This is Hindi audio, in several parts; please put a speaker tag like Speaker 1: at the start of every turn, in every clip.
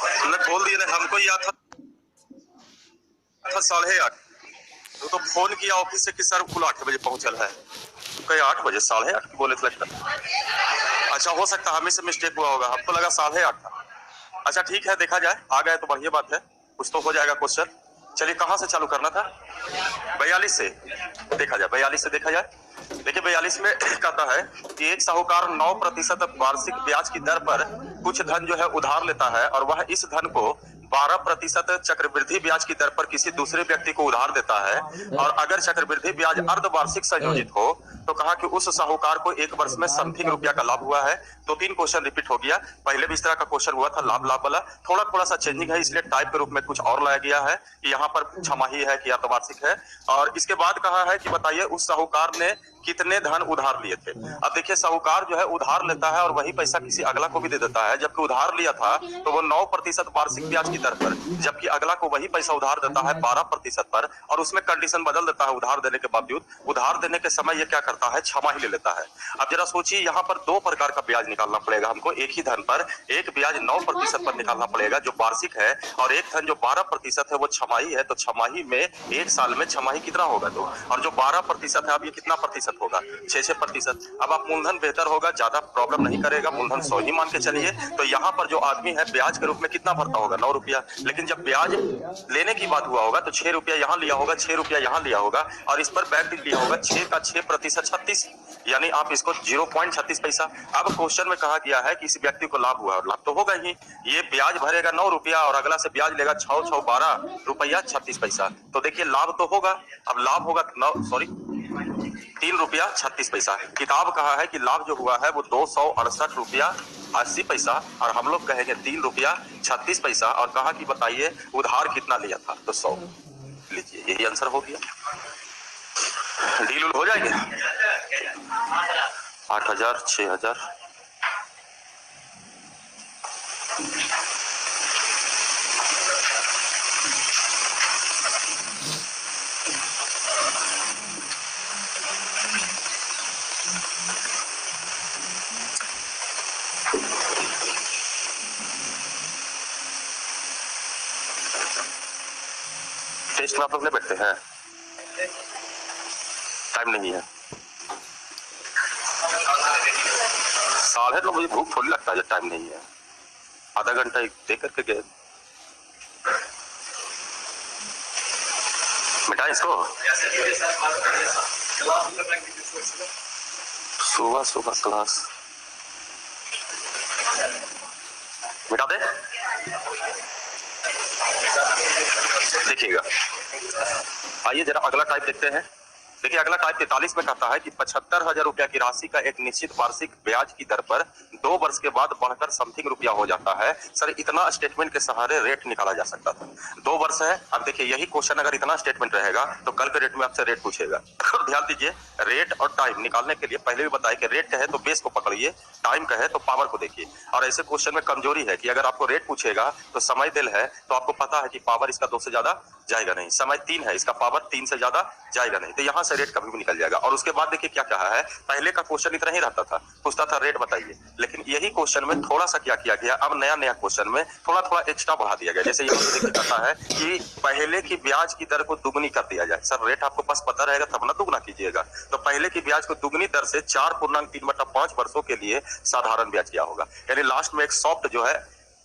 Speaker 1: हमने बोल दिया ना, हमको याद था 8:30। तो फोन किया ऑफिस से कि सर कुल 8 बजे पहुंचल है। कहीं 8 बजे 8:30 बोले थे लगता। अच्छा हो सकता हमें से मिस्टेक हुआ होगा, हमको लगा 8:30 था। अच्छा ठीक है, देखा जाए, आ गए तो बढ़िया बात है, कुछ तो हो जाएगा क्वेश्चन। चलिए कहाँ से चालू करना था? 42 से देखा जाए, 42 से देखा जाए। देखिए 42 में कहता है कि एक साहूकार 9% वार्षिक ब्याज की दर पर कुछ धन जो है उधार लेता है और वह इस धन को 12% चक्रवृद्धि ब्याज की दर पर किसी दूसरे व्यक्ति को उधार देता है, और अगर चक्रवृद्धि ब्याज अर्धवार्षिक संयोजित हो तो कहा कि उस साहूकार को 1 वर्ष में समथिंग रुपया का लाभ हुआ है। तो 3 क्वेश्चन रिपीट हो गया। पहले भी इस तरह का क्वेश्चन हुआ था, लाभ लाभ वाला, थोड़ा सा चेंजिंग है, इसलिए टाइप के रूप में कुछ और लाया गया है कि यहाँ पर छमाही है कि अर्धवार्षिक है। और इसके बाद कहा है कि बताइए उस साहूकार ने कितने धन उधार लिए थे। अब देखिए साहूकार जो है उधार लेता है और वही पैसा किसी अगला को भी दे देता है, जबकि उधार लिया था तो वो 9% वार्षिक ब्याज की दर पर, जबकि अगला को वही पैसा उधार देता है 12% पर, और उसमें कंडीशन बदल देता है उधार देने के बावजूद। उधार देने के समय ये क्या करता है, छमाही ले लेता है। अब जरा सोचिए, यहाँ पर 2 प्रकार का ब्याज निकालना पड़ेगा हमको एक ही धन पर। एक ब्याज 9% पर निकालना पड़ेगा जो वार्षिक है, और एक धन जो 12% है वो छमाही है। तो छमाही में, एक साल में छमाही कितना होगा तो, और जो 12% है अब ये कितना प्रतिशत होगा, 6%। अब आप मूलधन बेहतर होगा, ज्यादा प्रॉब्लम नहीं करेगा, मूलधन 100 ही मान के चलिए। तो यहाँ पर जो आदमी है ब्याज के रूप में कितना भरता होगा, 9 रुपया। लेकिन जब ब्याज लेने की बात हुआ होगा तो 6 रुपया यहाँ लिया होगा, 6 रुपया यहाँ लिया होगा, और इस पर बैंक लिया होगा 6 का 6% 36, यानी आप इसको 0.36 पैसा। अब क्वेश्चन में कहा गया है कि इस व्यक्ति को लाभ हुआ, और लाभ तो होगा ही। ये ब्याज भरेगा 9 रुपया और अगला से ब्याज लेगा 6 6 12 रुपया 36 पैसा। तो देखिए लाभ तो होगा। अब लाभ होगा 3 रुपया 36 पैसा। किताब कहा है कि लाभ जो हुआ है वो 268 रुपया 80 पैसा, और हम लोग कहेंगे 3 रुपया 36 पैसा। और कहा कि बताइए उधार कितना लिया था, तो 100 लीजिए, यही आंसर हो गया। डील हो जाएंगे 8,000 6,000। टेस्ट में आप लोग नहीं बैठते हैं, टाइम नहीं है। साल है तो मुझे भूख थोड़ी लगता है जब टाइम नहीं है। आधा घंटा दे करके गए, मिटा इसको। सुबह सुबह क्लास मिटा दे। देखिएगा, आइए जरा अगला टाइप देखते हैं। देखिए अगला टाइप 43 में कहता है कि 75,000 रुपया की राशि का एक निश्चित वार्षिक ब्याज की दर पर 2 वर्ष के बाद बढ़कर समथिंग रुपया हो जाता है। सर इतना स्टेटमेंट के सहारे रेट निकाला जा सकता था। 2 वर्ष है। अब देखिए यही क्वेश्चन अगर इतना स्टेटमेंट रहेगा तो कल के रेट में आपसे रेट पूछेगा। ध्यान दीजिए, रेट और टाइम निकालने के लिए पहले भी बताया कि रेट कहे तो बेस को पकड़िए, टाइम कहे तो पावर को देखिए। और ऐसे क्वेश्चन में कमजोरी है कि अगर आपको रेट पूछेगा तो समय दिल है तो आपको पता है कि पावर इसका 2 से ज्यादा जाएगा नहीं, समय 3 है, इसका पावर 3 से ज्यादा जाएगा नहीं, तो यहाँ से रेट कभी भी निकल जाएगा। और उसके बाद देखिए क्या कहा है, पहले का क्वेश्चन इतना ही रहता था, पूछता था रेट बताइए, लेकिन यही क्वेश्चन में थोड़ा सा क्या किया गया, अब नया क्वेश्चन में थोड़ा एक्स्ट्रा बढ़ा दिया गया। जैसे यहाँ पे कहता है कि पहले की ब्याज की दर को दुगनी कर दिया जाए। सर रेट आपको पास पता रहेगा तब ना दुगना कीजिएगा। तो पहले की ब्याज को दुगनी दर से 4.3/5 वर्षों के लिए साधारण ब्याज क्या होगा, यानी लास्ट में एक सॉफ्ट जो है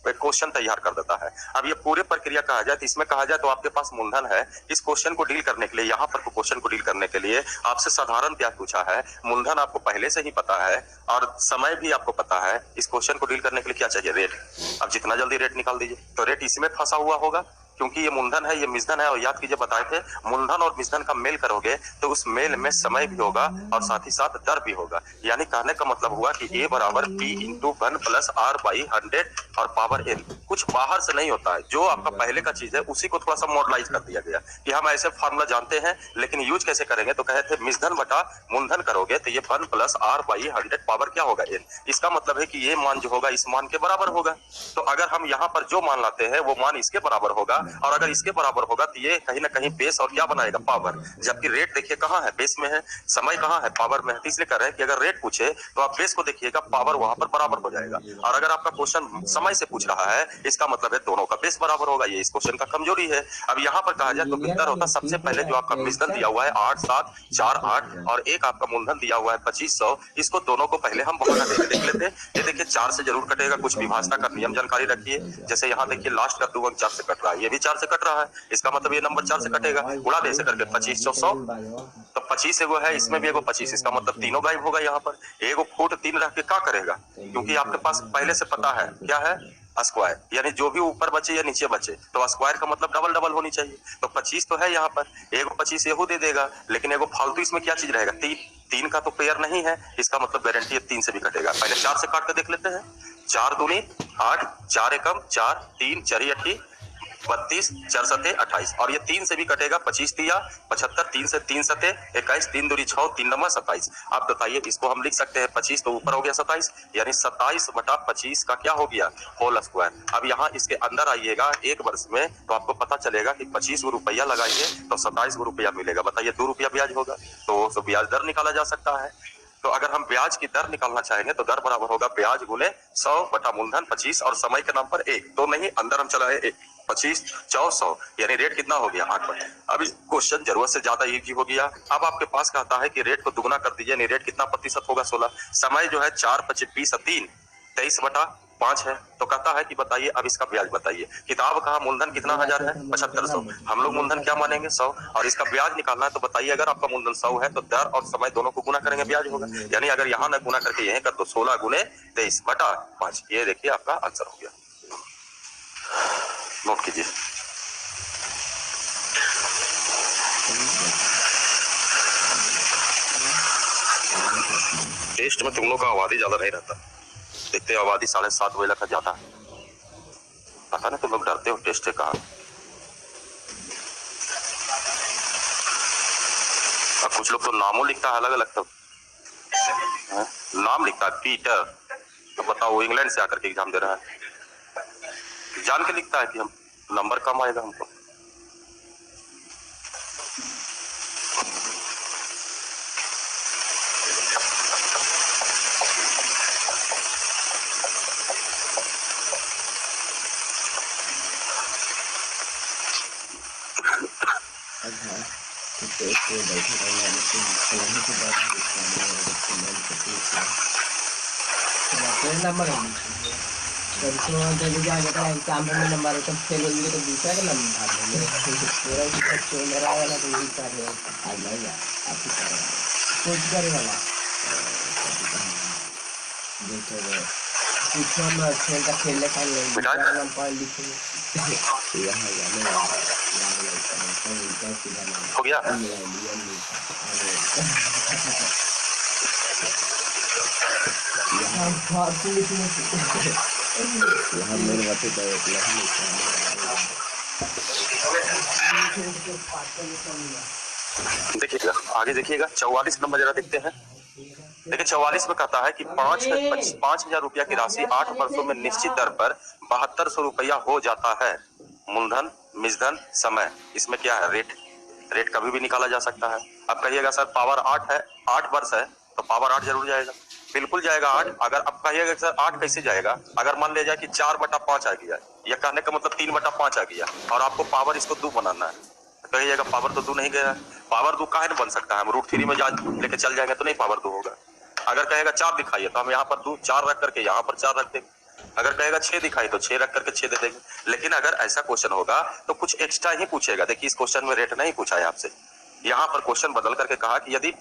Speaker 1: क्वेश्चन तैयार कर देता है। अब ये पूरे प्रक्रिया कहा जाए तो इसमें कहा जाए तो आपके पास मूलधन है, इस क्वेश्चन को डील करने के लिए, यहाँ पर क्वेश्चन को डील करने के लिए आपसे साधारण ब्याज पूछा है, मूलधन आपको पहले से ही पता है और समय भी आपको पता है। इस क्वेश्चन को डील करने के लिए क्या चाहिए, रेट। अब जितना जल्दी रेट निकाल दीजिए। तो रेट इसी में फंसा हुआ होगा क्योंकि ये मूलधन है, ये मिश्धन है, और याद कीजिए बताए थे मूलधन और मिश्धन का मेल करोगे तो उस मेल में समय भी होगा और साथ ही साथ दर भी होगा। यानी कहने का मतलब हुआ कि A बराबर P इंटू 1 प्लस R/100 और पावर n। कुछ बाहर से नहीं होता है, जो आपका पहले का चीज है उसी को थोड़ा सा मॉडलाइज कर दिया गया कि हम ऐसे फार्मूला जानते हैं लेकिन यूज कैसे करेंगे। तो कहे थे मिश्धन बटा मूलधन करोगे तो ये 1 प्लस R/100 पावर क्या होगा, n। इसका मतलब है कि ये मान जो होगा इस मान के बराबर होगा। तो अगर हम यहाँ पर जो मान लाते हैं वो मान इसके बराबर होगा, और अगर इसके बराबर होगा तो ये कहीं ना कहीं बेस और क्या बनाएगा, पावर। जबकि रेट देखिए कहाँ है, बेस में है, समय कहाँ है, पावर में है। इसलिए कह रहे हैं कि अगर रेट पूछे तो आप बेस को देखिएगा, पावर वहां पर बराबर हो जाएगा। और अगर आपका क्वेश्चन समय से पूछ रहा है इसका मतलब है दोनों का बेस बराबर होगा। ये इस क्वेश्चन का कमजोरी है। अब यहाँ पर कहा जाए तो बेहतर होता सबसे पहले जो आपका मिश्रण दिया हुआ है 8 7 4 8 और एक आपका मूलधन दिया हुआ है 2500, इसको दोनों को पहले हम बहाना देख लेते हैं। ये देखिए 4 से जरूर कटेगा, कुछ विभाजन का नियम जानकारी रखिए। जैसे यहाँ देखिए लास्ट का 2 अंक 4 से कट रहा है, ये भी 4 से कट रहा है, इसका मतलब ये नंबर 4 से कटेगा। उड़ा दे ऐसे करके 2500 100, तो 25 एगो है, इसमें भी एगो 25, इसका मतलब तीनों गायब होगा। यहाँ पर एगो फुट 3 रख के क्या करेगा, क्योंकि आपके पास पहले से पता है क्या है स्क्वायर, यानी जो भी ऊपर बचे या नीचे बचे तो स्क्वायर का मतलब डबल डबल होनी चाहिए। तो 25 तो है यहाँ पर, एगो 25 एगो दे देगा, लेकिन एगो फालतू इसमें क्या चीज रहेगा, 3 का तो पेयर नहीं है, इसका मतलब गारंटी है 3 से भी कटेगा। पहले 4 से काट कर देख लेते हैं। 4 दूनी 8, 4 एकम 4, 3 4 8 32, 4 सते 28 और ये 3 से भी कटेगा। 25 दिया 75, 3 से 3 सते 21, 3 दूरी 6, 3 नंबर 27। आप बताइए इसको हम लिख सकते हैं 25 तो ऊपर हो गया 27, यानी 27/25 का क्या हो गया होल स्क्वायर। अब यहाँ इसके अंदर आइएगा 1 वर्ष में तो आपको पता चलेगा कि 25 रुपया लगाइए तो 27 रुपया मिलेगा। बताइए 2 रुपया ब्याज होगा तो ब्याज दर निकाला जा सकता है। तो अगर हम ब्याज की दर निकालना चाहेंगे तो दर बराबर होगा ब्याज गुने 100 बटा मूलधन 25 और समय के नाम पर 1 तो नहीं, अंदर हम चला है 25 400, यानी रेट कितना हो गया 8 पर। अब इस क्वेश्चन जरूरत से ज्यादा इजी हो गया। अब आपके पास कहता है कि रेट को दुगना कर दीजिए, यानी रेट कितना प्रतिशत होगा 16, समय जो है 4 25 20 3 23/5 है। तो कहता है कि बताइए अब इसका ब्याज बताइए। किताब कहा मूलधन कितना हजार है 7500, हम लोग मूलधन क्या मानेंगे 100 और इसका ब्याज निकालना है। तो बताइए अगर आपका मूलधन 100 है तो दर और समय दोनों को गुना करेंगे ब्याज होगा, यानी अगर यहाँ न गुना करके यहीं कर तो 16 गुने 23/5। ये देखिए आपका आंसर हो गया, नोट कीजिए। टेस्ट में तुम लोग का आबादी ज्यादा नहीं रहता, देखते हैं आबादी 7:30 बजे तक जाता है। पता नहीं तुम लोग डरते हो टेस्ट से कहा। अब कुछ लोग तो नामों लिखता है अलग अलग, तब नाम लिखता है पीटर, तो बताओ वो इंग्लैंड से आकर के एग्जाम दे रहा है, जान के लिखता है कि हम नंबर कम आएगा हमको।
Speaker 2: नंबर जब जाएगा एग्जाम में नंबर तो फेल होंगे तो दूसरा का नंबर मेरा मेरा वाला तो यही कर रहे आज नहीं आप कुछ करे वाला कुछ हम खेलने का नाम पढ़ लिखे
Speaker 1: हो गया। देखिएगा आगे, देखिएगा 44 नंबर जरा देखते हैं। देखिए 44 में कहता है कि 5,000 रुपया की राशि 8 वर्षों में निश्चित दर पर 7200 रुपया हो जाता है। मूलधन मिश्धन समय, इसमें क्या है रेट कभी भी निकाला जा सकता है। अब कहिएगा सर पावर 8 है, 8 वर्ष है तो पावर 8 जरूर जाएगा, बिल्कुल जाएगा 8। अगर अब कहिएगा सर 8 कैसे जाएगा, अगर मान लिया जाए कि 4/5 आ गया, यह कहने का मतलब 3/5 आ गया और आपको पावर इसको 2 बनाना है, कहिएगा पावर तो 2 नहीं गया, पावर 2 काहे बन सकता है, हम √3 में जा लेके चल जाएंगे तो नहीं पावर 2 होगा। अगर कहेगा 4 दिखाइए तो हम यहाँ पर 2 4 रख करके यहाँ पर 4 रख देंगे, अगर कहेगा 6 दिखाई तो 6 रख करके 6 दे देंगे। लेकिन अगर ऐसा क्वेश्चन होगा तो कुछ एक्स्ट्रा ही पूछेगा। देखिए इस क्वेश्चन में रेट नहीं पूछा है आपसे, यहाँ पर क्वेश्चन बदल करके कहा कि यदि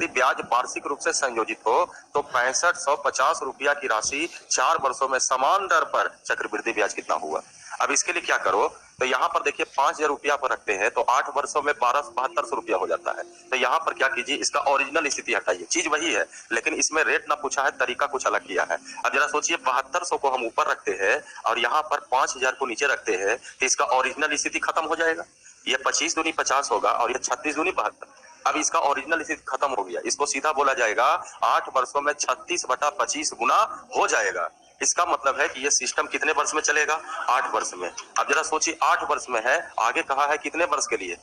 Speaker 1: ब्याज वार्षिक रूप से संयोजित हो तो 6550 रुपया की राशि 4 वर्षों में समान दर पर चक्रवृद्धि ब्याज कितना हुआ। अब इसके लिए क्या करो, तो यहाँ पर देखिए 5000 रुपया पर रखते हैं तो 8 वर्षों में 7200 रुपया हो जाता है। तो यहाँ पर क्या कीजिए, इसका ओरिजिनल स्थिति हटाइए, चीज वही है लेकिन इसमें रेट ना पूछा है, तरीका कुछ अलग किया है। अब जरा सोचिए 7200 को हम ऊपर रखते हैं और यहाँ पर 5000 को नीचे रखते हैं तो इसका ओरिजिनल स्थिति खत्म हो जाएगा। ये 25 दूनी 50 होगा और ये 36 दूनी 72। अब इसका ओरिजिनल स्थिति खत्म हो गया, इसको सीधा बोला जाएगा 8 वर्षों में 36/25 गुना हो जाएगा। इसका मतलब है कि ये सिस्टम कितने वर्ष में चलेगा, 8 वर्ष में। अब जरा सोचिए 8 वर्ष में है, आगे कहा है कितने वर्ष के लिए,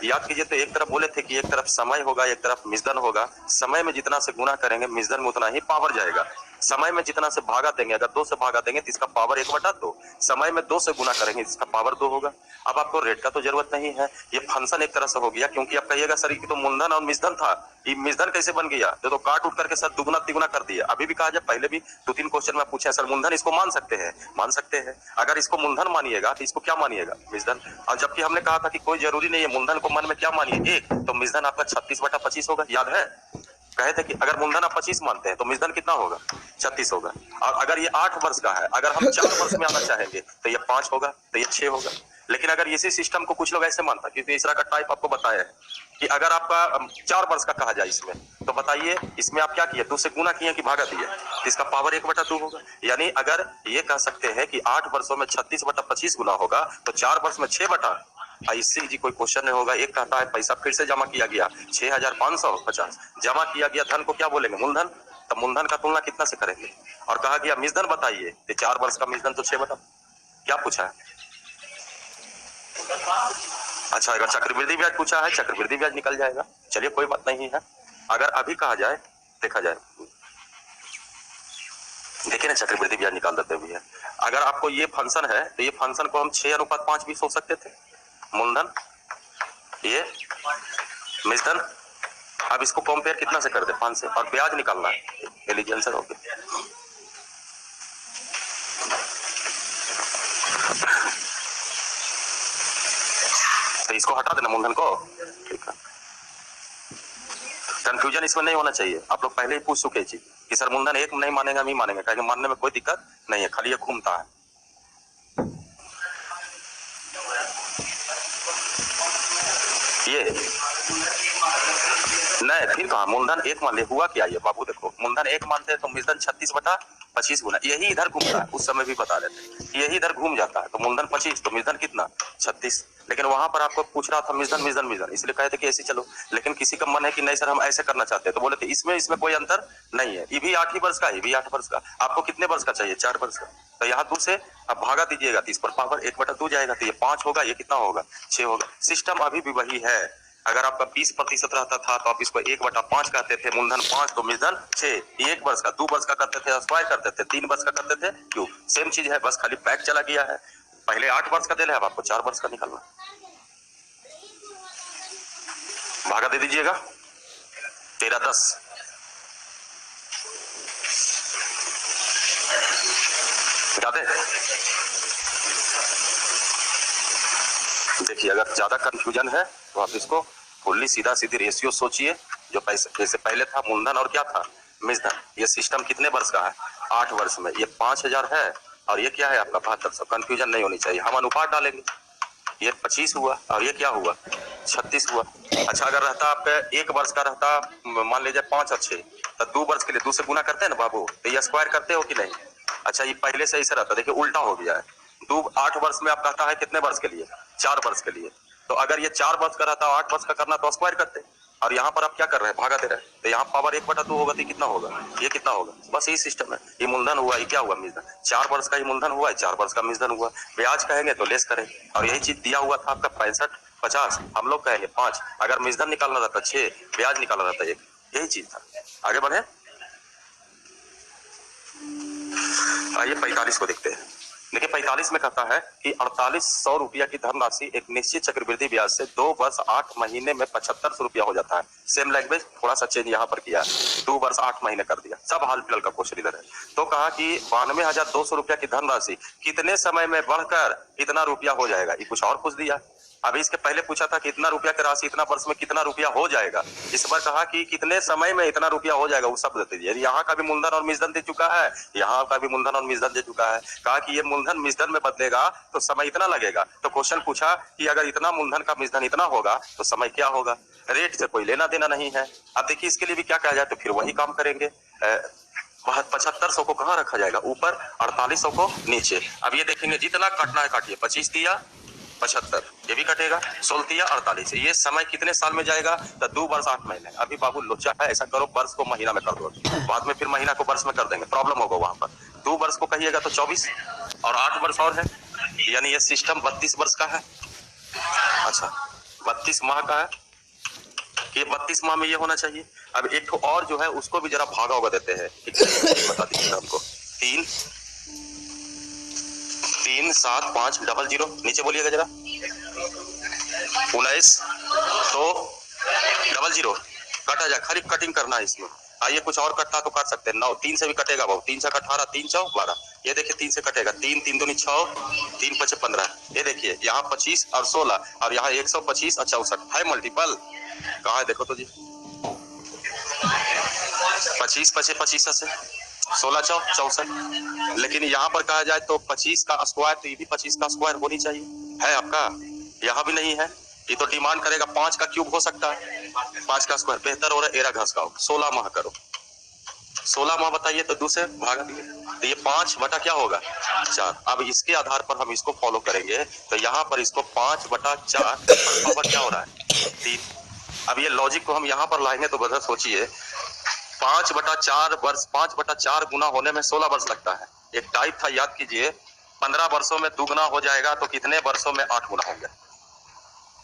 Speaker 1: याद कीजिए। तो एक तरफ बोले थे कि एक तरफ समय होगा एक तरफ मिश्रण होगा, समय में जितना से गुना करेंगे मिश्रण में उतना ही पावर जाएगा। समय में जितना से भागा देंगे, अगर 2 से भागा देंगे तो इसका पावर 1/2, समय में 2 से गुना करेंगे इसका पावर 2 होगा। अब आपको रेट का तो जरूरत नहीं है, ये फंक्शन एक तरह से हो गया, क्योंकि आप कहिएगा सर कि तो मूलधन और मिश्धन था, ये मिश्धन कैसे बन गया, तो काट उठ करके सर दुगुना तिगुना कर दिया। अभी भी कहा जाए, पहले भी 2-3 क्वेश्चन में पूछा सर मूलधन इसको मान सकते हैं, अगर इसको मूलधन मानिएगा तो इसको क्या मानिएगा, मिश्धन। और जबकि हमने कहा था कि कोई जरूरी नहीं है, मूलधन को मन में क्या मानिए 1, तो मिश्धन आपका 36/25 होगा, याद है। कहे थे कि अगर मूलधन आप 25 मानते हैं तो मिश्धन कितना होगा, 36 होगा। और अगर ये 8 वर्ष का है, अगर हम 4 वर्ष में आना चाहेंगे तो ये 5 होगा, तो ये 6 होगा। लेकिन अगर इसी सिस्टम को कुछ लोग ऐसे मानता, क्योंकि तीसरा का टाइप आपको बताया है कि अगर आपका 4 वर्ष का कहा जाए इसमें, तो बताइए इसमें आप क्या किए, 2 से गुना किए कि भागा दिए, तो इसका पावर 1/2 होगा। यानी अगर ये कह सकते हैं कि 8 वर्षों में 36/25 गुना होगा, तो 4 वर्ष में 6 इससे जी कोई क्वेश्चन नहीं होगा। एक कहता है पैसा फिर से जमा किया गया 6550 जमा किया गया, धन को क्या बोलेंगे, मूलधन। तो मूलधन का तुलना कितना से करेंगे, और कहा गया मिश्धन बताइए, तो 4 वर्ष का मिश्धन तो 6 क्या पूछा है। अच्छा, अगर चक्रवृद्धि ब्याज पूछा है, चक्रवृद्धि ब्याज निकल जाएगा, चलिए कोई बात नहीं है। अगर अभी कहा जाए, देखा जाए, देखिए ना चक्रवृद्धि ब्याज निकाल देते हुए है। अगर आपको ये फंक्शन है तो ये फंक्शन को हम 6:5 भी सोच सकते थे, मूलधन ये मिश्धन। अब इसको कंपेयर कितना से कर दे, 5 से, और ब्याज निकालना है, एलिजी आंसर हो गया। तो इसको हटा देना मूलधन को, ठीक है। कंफ्यूजन इसमें नहीं होना चाहिए, आप लोग पहले ही पूछ चुके चीज कि सर मूलधन 1 नहीं मानेगा, नहीं मानेंगे, कहेंगे मानने में कोई दिक्कत नहीं है, खाली ये घूमता है। ये नहीं, फिर कहा मूलधन 1 मान ले, हुआ क्या ये बाबू, देखो मूलधन 1 मानते हैं तो मिश्धन 36/25 गुना, यही इधर घूमता है, उस समय भी बता देते, यही इधर घूम जाता है, तो मूलधन 25 तो मिश्धन कितना 36। लेकिन वहां पर आपको पूछ रहा था मिश्धन मिश्धन मिश्धन, इसलिए कहे थे कि ऐसे चलो। लेकिन किसी का मन है कि नहीं सर हम ऐसे करना चाहते हैं, तो बोले थे इसमें कोई अंतर नहीं है, ये भी 8 ही वर्ष का, ये भी 8 वर्ष का। आपको कितने वर्ष का चाहिए, 4 वर्ष का, तो यहाँ 2 से अब भागा दीजिएगा, तो इस पर पावर 1/2 जाएगा, तो ये 5 होगा, ये कितना होगा 6 होगा। सिस्टम अभी भी वही है। अगर आपका 20% रहता था तो आप इसको 1/5 कहते थे, मूलधन 5 तो मिश्धन 6। 1 वर्ष का, 2 वर्ष का करते थे स्क्वायर करते थे, 3 वर्ष का करते थे क्यूब, सेम चीज है, बस खाली पैक चला गया है। पहले 8 वर्ष का दे, अब आपको 4 वर्ष का निकालना, भागा दे दीजिएगा, 13×10 ज्यादा। देखिए अगर ज्यादा कंफ्यूजन है तो आप इसको फुल्ली सीधा सीधी रेशियो सोचिए, जो पैसे जैसे पहले था मूलधन और क्या था मिश्धन। ये सिस्टम कितने वर्ष का है, 8 वर्ष में, ये 5000 है, और ये क्या है आपका 7200। कंफ्यूजन नहीं होनी चाहिए, हम अनुपात डालेंगे, ये 25 हुआ और ये क्या हुआ 36 हुआ। अच्छा अगर रहता आपका 1 वर्ष का रहता, मान लीजिए 5 और 6, तो 2 वर्ष के लिए 2 से गुना करते हैं ना बाबू, तो ये स्क्वायर करते हो कि नहीं। अच्छा ये पहले से ऐसा रहता, देखिए उल्टा हो गया है, 8 वर्ष में आप कहता है कितने वर्ष के लिए, 4 वर्ष के लिए। तो अगर ये 4 वर्ष का रहता, 8 वर्ष का करना तो स्क्वायर करते, और यहाँ पर आप क्या कर रहे हैं, भागा दे रहे हैं, तो यहाँ पावर 1/2 होगा, तो कितना होगा, ये कितना होगा, बस यही सिस्टम है। ये मूलधन हुआ, ये क्या हुआ मिश्धन, 4 वर्ष का ही मूलधन हुआ है, 4 वर्ष का मिश्धन हुआ। ब्याज कहेंगे तो लेस करें, और यही चीज दिया हुआ था आपका 65-50, हम लोग कहेंगे 5, अगर मिश्धन निकालना रहता 6, ब्याज निकालना रहता 1, यही चीज था। आगे बढ़े, आइए 45 को देखते हैं। देखिए 45 में कहता है कि 4800 रुपया की धनराशि एक निश्चित चक्रवृद्धि ब्याज से 2 वर्ष 8 महीने में 7500 रुपया हो जाता है। सेम लैंग्वेज, थोड़ा सा चेंज यहाँ पर किया, 2 वर्ष 8 महीने कर दिया, सब हाल फिलहाल का क्वेश्चन इधर है। तो कहा कि 92,200 रुपया की धनराशि कितने समय में बढ़कर इतना रुपया हो जाएगा, ये कुछ और पूछ दिया। अभी इसके पहले पूछा था कि इतना रुपया की राशि इतना वर्ष में कितना रुपया हो जाएगा, इस बार कहा कि कितने समय में इतना रुपया हो जाएगा, वो सब दे दीजिए। यहाँ का भी मूलधन और मिश्धन दे चुका है, यहाँ का भी मूलधन और मिश्धन दे चुका है। कहा कि ये मूलधन मिश्धन में बदलेगा तो समय इतना लगेगा, तो क्वेश्चन पूछा कि अगर इतना मूलधन का मिश्धन इतना होगा तो समय क्या होगा। रेट से कोई लेना देना नहीं है। अब देखिए इसके लिए भी क्या कहा जाए, तो फिर वही काम करेंगे। 7500 को कहाँ रखा जाएगा, ऊपर, 4800 को नीचे। अब ये देखेंगे जितना काटना है काटिए, 25 दिया 75, ये भी कटेगा, 16 दिया 48। ये समय कितने साल में जाएगा, तो 2 वर्ष 8 महीने। अभी बाबू लोचा है, ऐसा करो वर्ष को महीना में कर दो, बाद में फिर महीना को वर्ष में कर देंगे, प्रॉब्लम होगा वहां पर। 2 वर्ष को कहिएगा तो 24 और 8 वर्ष और है, यानी ये सिस्टम 32 वर्ष का है। अच्छा 32 माह का है ये 32 माह में ये होना चाहिए। अब एक और जो है उसको भी जरा भागा होगा देते हैं, बता दीजिएगा हमको। 3 3 7 5 00 नीचे बोलिएगा जरा। 19 2 00 कटा जाए, खाली कटिंग करना है इसमें। आइए कुछ और कटना तो काट सकते हैं। 9 3 से भी कटेगा बाबू, 3 से 18 3 4 12। ये देखिए 3 से कटेगा, 3 3 दूनी 6 3 5 15। ये देखिए यहाँ 25 और 16 और यहाँ 125 और 64 है मल्टीपल। कहाँ है देखो तो जी। 25 5 25 से 16 4 64। लेकिन यहाँ पर कहा जाए तो 25 का स्क्वायर, तो ये भी 25 का स्क्वायर होनी चाहिए, है आपका? यहाँ भी नहीं है। ये तो डिमांड करेगा 5 का क्यूब हो सकता है, 5 का स्क्वायर बेहतर हो रहा है। एरा घास का 16 माह करो, 16 माह बताइए तो 2 से भागा दिए, तो ये 5 बटा क्या होगा 4। अब इसके आधार पर हम इसको फॉलो करेंगे, तो यहाँ पर इसको 5 बटा 4 पावर क्या हो रहा है 3। अब ये लॉजिक को हम यहाँ पर लाएंगे तो बता सोचिए, 5 बटा 4 वर्ष, 5 बटा 4 गुना होने में 16 वर्ष लगता है। एक टाइप था, याद कीजिए, 15 वर्षों में 2 गुना हो जाएगा तो कितने वर्षों में 8 गुना होंगे।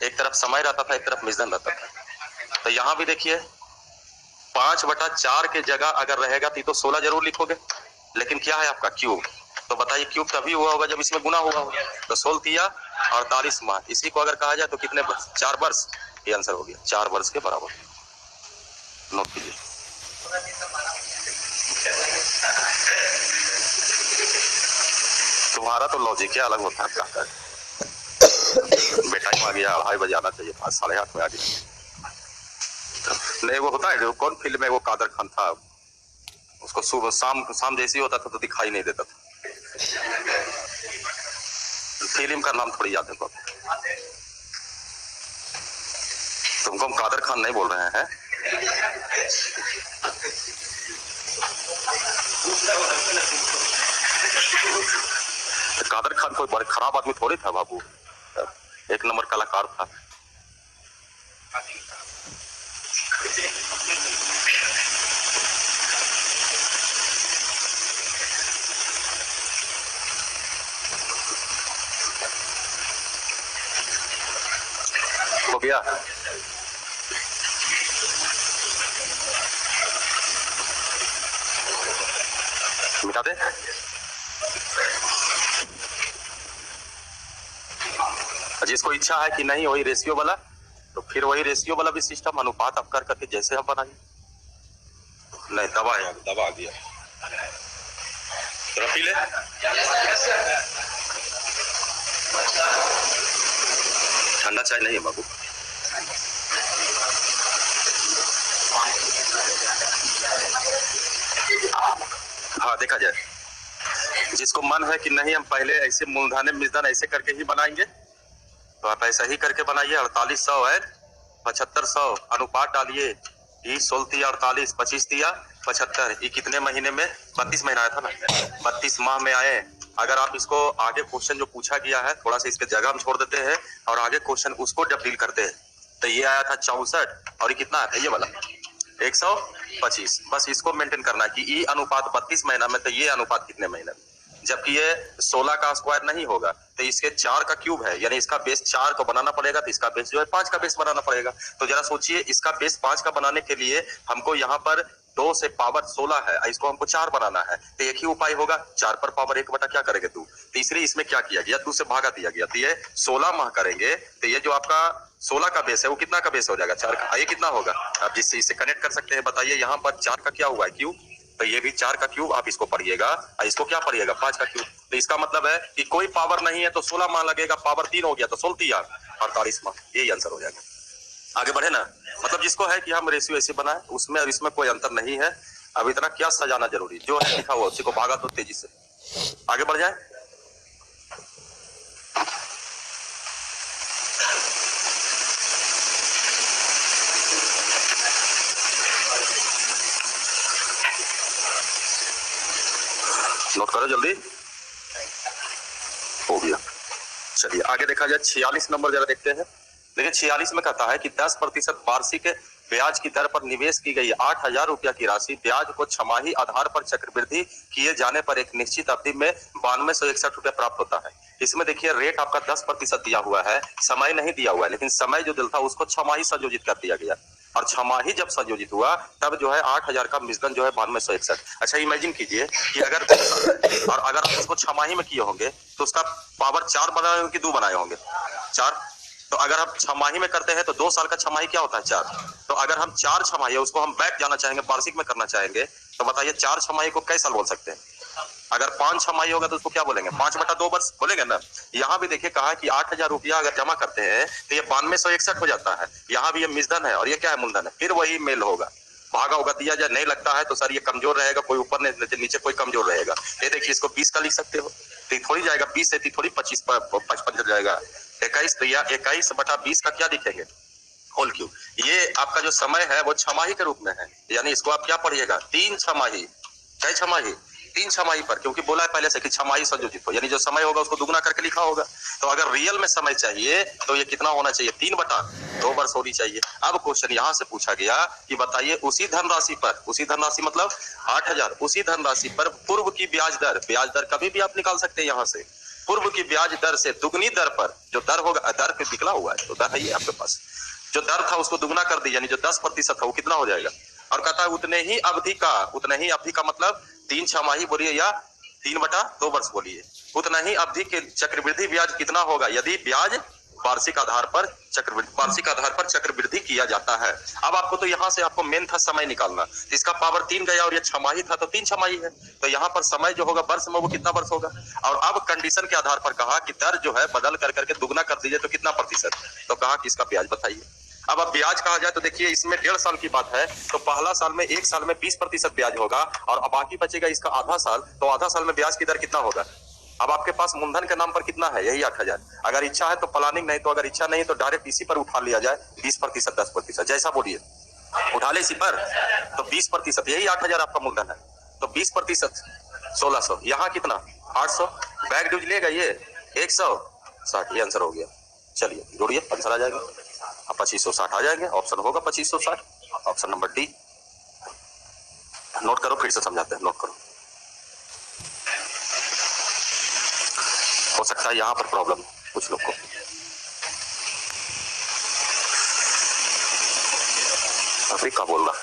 Speaker 1: एक तरफ समय रहता था, एक तरफ मिजन रहता था। तो यहाँ भी देखिए 5 बटा 4 के जगह अगर रहेगा तो 16 जरूर लिखोगे, लेकिन क्या है आपका क्यूब। तो बताइए क्यूब तभी हुआ होगा जब इसमें गुना हुआ होगा। तो 16 48 माह, इसी को अगर कहा जाए तो कितने वर्ष 4 वर्ष। ये आंसर हो गया 4 वर्ष के बराबर। नोट कीजिए। तुम्हारा तो लॉजिक अलग होता है। बेटा आ गया 2:30 बजे आना चाहिए, 5 साढ़े 8 में आ गया। नहीं वो होता है जो कौन फिल्म में वो कादर खान था, उसको सुबह शाम जैसे होता था तो दिखाई नहीं देता था। फिल्म का नाम थोड़ी याद है तो। तुमको हम कादर खान नहीं बोल रहे हैं। कादर खान कोई बड़े खराब आदमी थोड़ी था बाबू, एक नंबर कलाकार था। हो गया मिटा दे। जिसको इच्छा है कि नहीं वही रेशियो वाला, तो फिर वही रेशियो वाला भी सिस्टम अनुपात आप कर करके जैसे आप बनाइए। नहीं दबा है, दबा दिया तो पी ले। ठंडा चाय नहीं है बाबू। हाँ देखा जाए, जिसको मन है कि नहीं हम पहले ऐसे मूलधन मिश्रण ऐसे करके ही बनाएंगे तो आप ऐसा ही करके बनाइए। 4800 है 7500 अनुपात डालिए। ये 16 48 25 75। ये कितने महीने में 32 महीना आया था ना, 32 माह में आए। अगर आप इसको आगे क्वेश्चन जो पूछा गया है थोड़ा सा इसके जगह हम छोड़ देते हैं और आगे क्वेश्चन उसको जब डील करते हैं तो ये आया था 64 और ये कितना आता है ये वाला 125। बस इसको मेंटेन करना है कि ये अनुपात 32 महीना में, तो ये अनुपात कितने महीने में। जबकि ये 16 का स्क्वायर नहीं होगा तो इसके 4 का क्यूब है, यानी इसका बेस 4 को बनाना पड़ेगा, तो इसका बेस जो है 5 का बेस बनाना पड़ेगा। तो जरा सोचिए, इसका बेस 5 का बनाने के लिए हमको यहाँ पर 2 से पावर 16 है, इसको हमको 4 बनाना है। तो एक ही उपाय होगा, 4 पर पावर 1 बटा क्या करेंगे 2। तीसरी इसमें क्या किया गया 2 से भागा दिया गया, तो ये 16 माह करेंगे। तो ये जो आपका 16 का बेस है वो कितना का बेस हो जाएगा 4 का। ये कितना होगा आप जिससे इसे कनेक्ट कर सकते हैं, बताइए। यहाँ पर 4 का क्या हुआ है क्यूब, तो ये भी 4 का क्यूब आप इसको पढ़िएगा, इसको क्या पढ़िएगा 5 का क्यूब। तो इसका मतलब है कि कोई पावर नहीं है तो 16 माह लगेगा, पावर 3 हो गया तो 16 48 माह। यही आंसर हो जाएगा। आगे बढ़े ना, मतलब जिसको है कि हम रेशियो ऐसे बनाए उसमें और इसमें कोई अंतर नहीं है। अब इतना क्या सजाना जरूरी, जो है लिखा हुआ उसी को भागा तो तेजी से आगे बढ़ जाए। नोट करो जल्दी, हो गया। चलिए आगे देखा जाए 46 नंबर जरा देखते हैं। देखिए 46 में कहता है कि 10% वार्षिक ब्याज की दर पर निवेश की गई 8,000 रुपया की राशि ब्याज को छमाही आधार पर चक्रवृद्धि किए जाने पर एक निश्चित अवधि में 9261 रुपया प्राप्त होता है। इसमें देखिए रेट आपका 10% दिया हुआ है, समय नहीं दिया हुआ है, लेकिन समय जो दिया था उसको छमाही संयोजित कर दिया गया। और छमाही जब संयोजित हुआ तब जो है 8,000 का मिश्रण जो है 9261। अच्छा इमेजिन कीजिए कि अगर 2 साल है और अगर आप उसको छमाही में किए होंगे तो उसका पावर 4 बनाए होंगे कि 2 बनाए होंगे, 4। तो अगर हम छमाही में करते हैं तो 2 साल का छमाही क्या होता है 4। तो अगर हम 4 छमाही उसको हम बैक जाना चाहेंगे, वार्षिक में करना चाहेंगे, तो बताइए 4 छमाही को कई साल बोल सकते हैं। अगर 5 छमाही होगा तो उसको क्या बोलेंगे, 5/2 वर्ष बोलेंगे ना। यहाँ भी देखिए कहा कि 8,000 रुपया अगर जमा करते हैं तो ये 9261 हो जाता है। यहाँ भी ये मिश्रण है और ये क्या है, मूलधन है। फिर वही मेल होगा, भागा होगा दिया जाए, नहीं लगता है तो सर ये कमजोर रहेगा, कोई ऊपर नीचे कोई कमजोर रहेगा। ये देखिए इसको 20 का लिख सकते हो, तो थोड़ी जाएगा 20 से थोड़ी 55 जाएगा 21। तो यह 21/20 का क्या लिखेंगे, होल क्यूब। ये आपका जो समय है वो छमाही के रूप में है, यानी इसको आप क्या पढ़िएगा, 3 छमाही। कई छमाही, 3 छमाही पर, क्योंकि बोला है पहले से कि छमाही संयोजित हो, यानी जो समय होगा उसको दुगना करके लिखा होगा। तो अगर रियल में समय चाहिए तो ये कितना होना चाहिए, 3/2 वर्ष होनी चाहिए। अब क्वेश्चन यहाँ से पूछा गया कि बताइए उसी धनराशि पर, उसी धनराशि मतलब 8,000, उसी धनराशि पर पूर्व की ब्याज दर कभी भी आप निकाल सकते हैं यहाँ से। पूर्व की ब्याज दर से दुगनी दर पर, जो दर होगा, दर पे निकला हुआ है तो दर है ये आपके पास, जो दर था उसको दुगना कर दी, यानी जो 10% था वो कितना हो जाएगा। और कहता है उतने ही अवधि का मतलब 3 छमाही बोलिए या 3/2 वर्ष बोलिए, उतना ही अवधि के चक्रवृद्धि ब्याज कितना होगा यदि ब्याज वार्षिक आधार पर चक्रवृद्धि किया जाता है। अब आपको तो यहाँ से आपको मेन था समय निकालना, तो इसका पावर 3 गया और ये छमाही था तो 3 छमाही है, तो यहाँ पर समय जो होगा वर्ष में वो कितना वर्ष होगा। और अब कंडीशन के आधार पर कहा कि दर जो है बदल कर करके दुगना कर दीजिए तो कितना प्रतिशत, तो कहा कि इसका ब्याज बताइए। अब ब्याज कहा जाए तो देखिए इसमें 1.5 साल की बात है, तो पहला साल में 1 साल में 20% ब्याज होगा और अब बाकी बचेगा इसका आधा साल, तो आधा साल में ब्याज की दर कितना होगा। अब आपके पास मूलधन के नाम पर कितना है, यही 8,000। अगर इच्छा है तो प्लानिंग, नहीं तो अगर इच्छा नहीं तो डायरेक्ट इसी पर उठा लिया जाए, 20%, 10%, जैसा बोलिए उठा ले इसी पर, तो 20%, यही 8,000 आपका मूलधन है, तो 20% 1600, यहाँ कितना 800, बैक ड्यूज लेगा ये 160, ये आंसर हो गया। चलिए जोड़िए, आंसर आ जाएगा, 2560 आ जाएंगे, ऑप्शन होगा 2560, ऑप्शन नंबर डी। नोट करो, फिर से समझाते हैं, नोट करो। हो सकता है यहाँ पर प्रॉब्लम कुछ लोग को। अभी क्या बोल रहा है,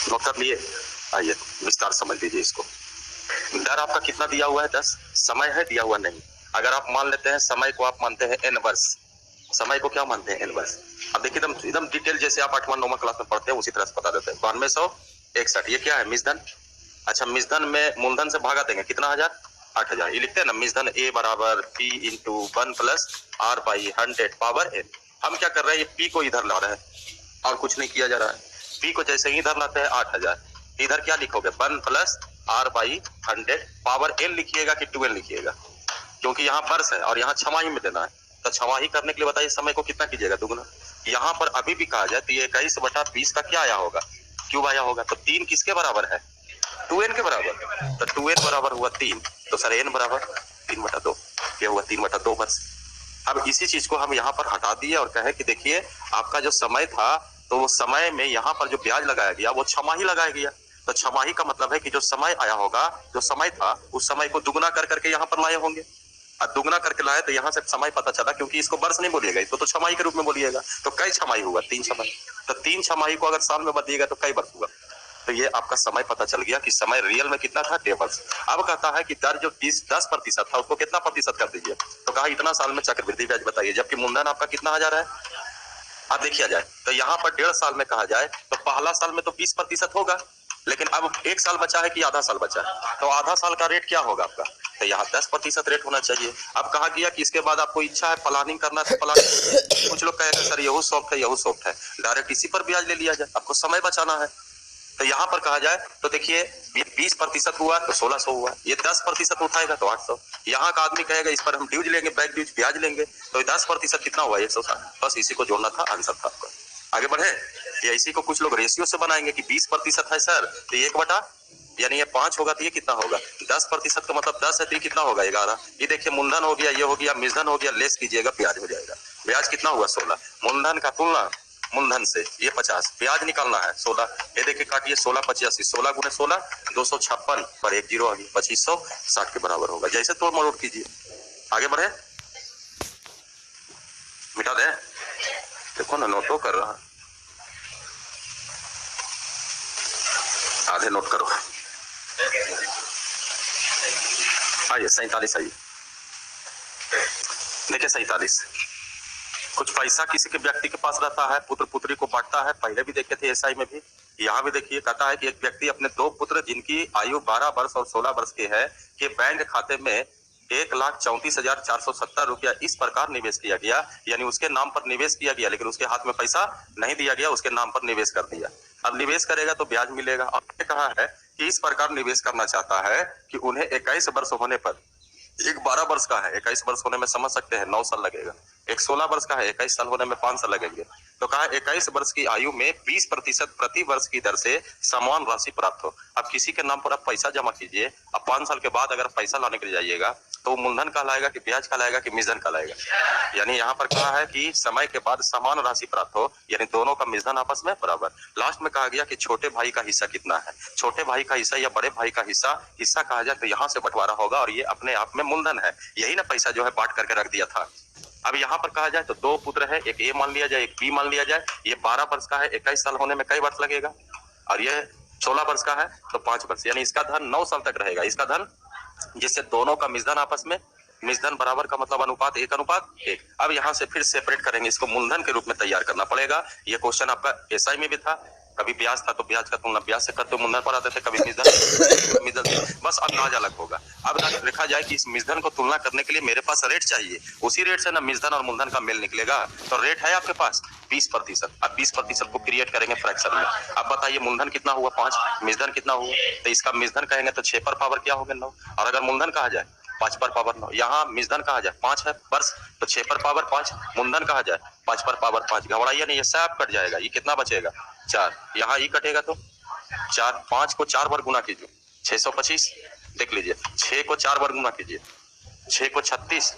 Speaker 1: नोट कर लिए। आइए विस्तार समझ लीजिए इसको। दर आपका कितना दिया हुआ है 10, समय है दिया हुआ नहीं। अगर आप मान लेते हैं समय को, आप मानते हैं n वर्ष, समय को क्या मानते हैं n वर्ष। अब देखिए एकदम डिटेल, जैसे आप 8वां 9वां क्लास में पढ़ते हैं उसी तरह से बता देते हैं। 9261, ये क्या है, मिश्रण। अच्छा मिश्रण में मूलधन से भागा देंगे कितना, 8,000, ये लिखते हैं ना, मिश्रण A बराबर P × 1 + R/100 पावर n। हम क्या कर रहे हैं, ये P को इधर ला रहे हैं और कुछ नहीं किया जा रहा है। P को जैसे ही इधर लाते हैं 8,000, इधर क्या लिखोगे, 1 + R/100 पावर n लिखिएगा कि 2n लिखिएगा, क्योंकि यहाँ वर्ष है और यहाँ छमाही में देना है, तो छमाही करने के लिए बताइए समय को कितना कीजिएगा, दुगुना। यहाँ पर अभी भी कहा जाए तो ये 21/20 का क्या आया होगा, क्यूब आया होगा, तो 3 किसके बराबर है, 2n के बराबर, तो 2n बराबर हुआ 3, तो सर n बराबर 3/2, क्या हुआ 3/2 वर्ष। अब इसी चीज को हम यहाँ पर हटा दिए और कहे कि देखिए आपका जो समय था, तो वो समय में यहाँ पर जो ब्याज लगाया गया वो छमाही लगाया गया, तो छमाही का मतलब है कि जो समय आया होगा, जो समय था उस समय को दुगना कर करके यहाँ पर लाए होंगे। अब दुगना करके लाए तो यहाँ से समय पता चला, क्योंकि इसको वर्ष नहीं बोलिएगा, इसको तो छमाही के रूप में बोलिएगा, तो कई छमाही हुआ, 3 छमाही, तो 3 छमाही को अगर साल में बदलिएगा तो कई वर्ष हुआ। तो ये आपका समय पता चल गया कि समय रियल में कितना था, 1.5 वर्ष। अब कहता है कि दर जो 10% था उसको कितना प्रतिशत कर दीजिए, तो कहा इतना साल में चक्रवृद्धि ब्याज बताइए, जबकि मूलधन आपका कितना 1000 है। अब देखिए जाए तो यहाँ पर 1.5 साल में कहा जाए तो पहला साल में तो 20% होगा, लेकिन अब 1 साल बचा है कि आधा साल बचा है, तो आधा साल का रेट क्या होगा आपका, तो यहाँ 10% रेट होना चाहिए। अब कहा गया कि इसके बाद आपको इच्छा है प्लानिंग करना है तो प्लानिंग, कुछ लोग कहेंगे सर यहू सॉफ्ट है यहू सॉफ्ट है, डायरेक्ट इसी पर ब्याज ले लिया जाए, आपको समय बचाना है। तो यहाँ पर कहा जाए तो देखिए 20% हुआ तो 1600 हुआ, ये 10% उठाएगा तो 800। यहाँ का आदमी कहेगा इस पर हम ड्यूज लेंगे, बैक ड्यूज ब्याज लेंगे, तो 10% कितना हुआ 160। बस इसी को जोड़ना था, आंसर था आपका। आगे बढ़े, या इसी को कुछ लोग रेशियो से बनाएंगे कि 20% है सर तो 1/, यानी ये 5 होगा तो ये कितना होगा 10% का मतलब 10 है तो ये कितना होगा 11। ये देखिए मूलधन हो गया, ये हो गया, मिश्रधन हो गया, लेस कीजिएगा ब्याज हो जाएगा। ब्याज कितना हुआ 16, मूलधन का तुलना मूलधन से ये 50, ब्याज निकालना है 16, ये देखिए काटिए 16 85, 16 गुने 16 256 पर 1 जीरो आ गई, 2560 के बराबर होगा। जैसे तोड़ मरोड़ कीजिए, आगे बढ़े, मिटा दे, देखो ना नोटो कर रहा, आधे नोट करो। आइए 47 आइए, देखिए 47, कुछ पैसा किसी के व्यक्ति के पास रहता है, पुत्र पुत्री को बांटता है, पहले भी देखे थे एसआई में भी, यहाँ भी देखिए कहता है कि एक व्यक्ति अपने 2 पुत्र जिनकी आयु 12 वर्ष और 16 वर्ष की है के बैंक खाते में 1,34,470 रुपया इस प्रकार निवेश किया गया, यानी उसके नाम पर निवेश किया गया लेकिन उसके हाथ में पैसा नहीं दिया गया, उसके नाम पर निवेश कर दिया। अब निवेश करेगा तो ब्याज मिलेगा। अब कहा है कि इस प्रकार निवेश करना चाहता है कि उन्हें 21 वर्ष होने पर, एक 12 वर्ष का है 21 वर्ष होने में समझ सकते हैं 9 साल लगेगा, एक 16 वर्ष का है 21 साल होने में 5 साल लगेंगे, तो कहा 21 वर्ष की आयु में 20% प्रति वर्ष की दर से समान राशि प्राप्त हो। अब किसी के नाम पर आप पैसा जमा कीजिए, अब 5 साल के बाद अगर पैसा लाने के लिए जाइएगा तो मूलधन कहलाएगा कि ब्याज कहलाएगा कि मिश्रधन कहलाएगा। यानी यहाँ पर कहा है कि समय के बाद समान राशि प्राप्त हो, यानी दोनों का मिश्रधन आपस में बराबर। लास्ट में कहा गया कि छोटे भाई का हिस्सा कितना है, छोटे भाई का हिस्सा या बड़े भाई का हिस्सा कहा जाए तो यहाँ से बंटवारा होगा और ये अपने आप में मूलधन है, यही ना पैसा जो है बांट करके रख दिया था। अब यहाँ पर कहा जाए तो 2 पुत्र है, एक ए मान लिया जाए एक बी मान लिया जाए, ये 12 वर्ष का है, 21 साल होने में कई वर्ष लगेगा, और ये 16 वर्ष का है तो 5 वर्ष, यानी इसका धन 9 साल तक रहेगा, इसका धन, जिससे दोनों का मिश्रधन आपस में, मिश्रधन बराबर का मतलब अनुपात 1:1। अब यहाँ से फिर सेपरेट करेंगे, इसको मूलधन के रूप में तैयार करना पड़ेगा। ये क्वेश्चन आपका एसआई में भी था, कभी ब्याज था तो ब्याज का तुलना ब्याज से करते मूलधन पर आते थे, कभी मिश्रधन, बस अंदाज अलग होगा। अब देखा जाए कि इस मिश्रधन को तुलना करने के लिए मेरे पास रेट चाहिए, उसी रेट से ना मिश्रधन और मूलधन का मेल निकलेगा, तो रेट है आपके पास 20%। अब 20% को क्रिएट करेंगे फ्रैक्शन में। अब बताइए मूलधन कितना हुआ 5, मिश्रधन कितना हुआ, तो इसका मिश्रधन कहेंगे तो 6 पर पावर क्या हो गया 9, और अगर मूलधन कहा जाए 5 पर पावर 9, यहाँ मिश्रधन कहा जाए 5 है वर्ष तो 6 पर पावर 5, मूलधन कहा जाए 5 पर पावर 5, घबराइए नहीं, ये सब कट जाएगा, ये कितना बचेगा 4, यहाँ ये कटेगा तो 4, 5 को 4 बार गुना कीजिए 625, देख लीजिए 6 को 4 बार गुना कीजिए 6 को 36,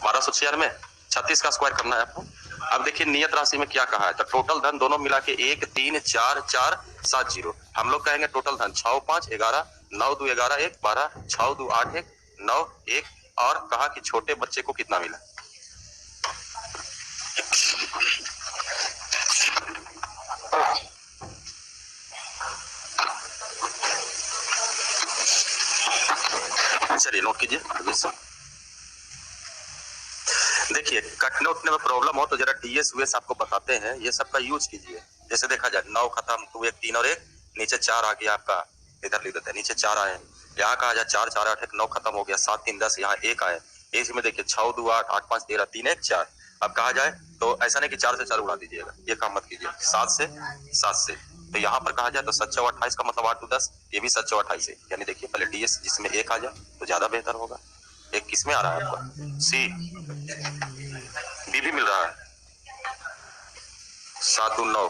Speaker 1: 1296, 36 का स्क्वायर करना है आपको। अब देखिए नियत राशि में क्या कहा है, तो टोटल धन दोनों मिला के 1 3 4 4 7 0, हम लोग कहेंगे टोटल धन 6 5 11 9 2 11 1 12 6 2 8 1 9 1, और कहा कि छोटे बच्चे को कितना मिला, चलिए नोट कीजिए। देखिए कटने उठने में प्रॉब्लम हो तो जरा टीएस वीएस आपको बताते हैं, ये सब का यूज कीजिए। जैसे देखा जाए 9 खत्म 2 1 3 और 1 नीचे 4 आ गया आपका, इधर लिख देते हैं नीचे 4 आए, यहाँ कहा जाए 4 4 8 1 9 खत्म हो गया, 7 3 10, यहाँ 1 आए, इसमें देखिए 6 2 8 8 5 13 3 1 4। अब कहा जाए तो ऐसा नहीं कि 4 से 4 उड़ा दीजिएगा, ये काम मत कीजिए, 7 से, तो यहाँ पर कहा जाए तो 7 4 28 का मतलब 8 2 10, ये भी 7 4 28 है, यानी देखिए पहले डीएस जिसमें 1 आ जाए तो ज्यादा बेहतर होगा। एक किस में आ रहा है आपका, सी, बी भी मिल रहा है 7 2 9,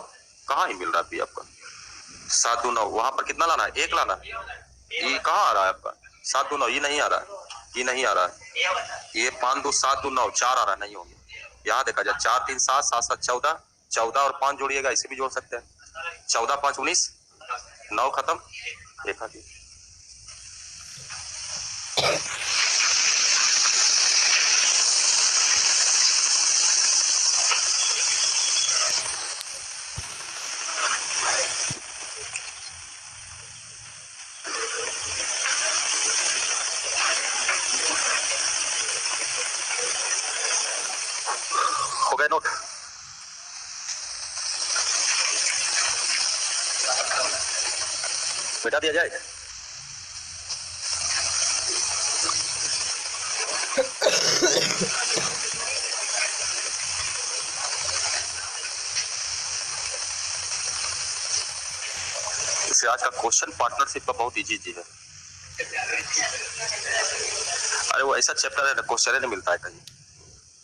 Speaker 1: कहाँ ही मिल रहा है बी आपका 7 2 9, वहां पर कितना लाना है 1 लाना है, ये कहाँ आ रहा है आपका 7 2 9, ये नहीं आ रहा है, ये नहीं आ रहा है, ये 5 2 7 2 9 4 आ रहा है, नहीं होगी। यहाँ देखा जाए 4 3 7 7 7 14, 14 और 5 जोड़िएगा, इसे भी जोड़ सकते हैं, 14 5 19, 9 खत्म, देखा जी हो गए नोट। मिटा दिया जाए, वैसे आज का क्वेश्चन पार्टनरशिप का बहुत इजी है। अरे वो ऐसा चैप्टर है ना, क्वेश्चन नहीं मिलता है कहीं।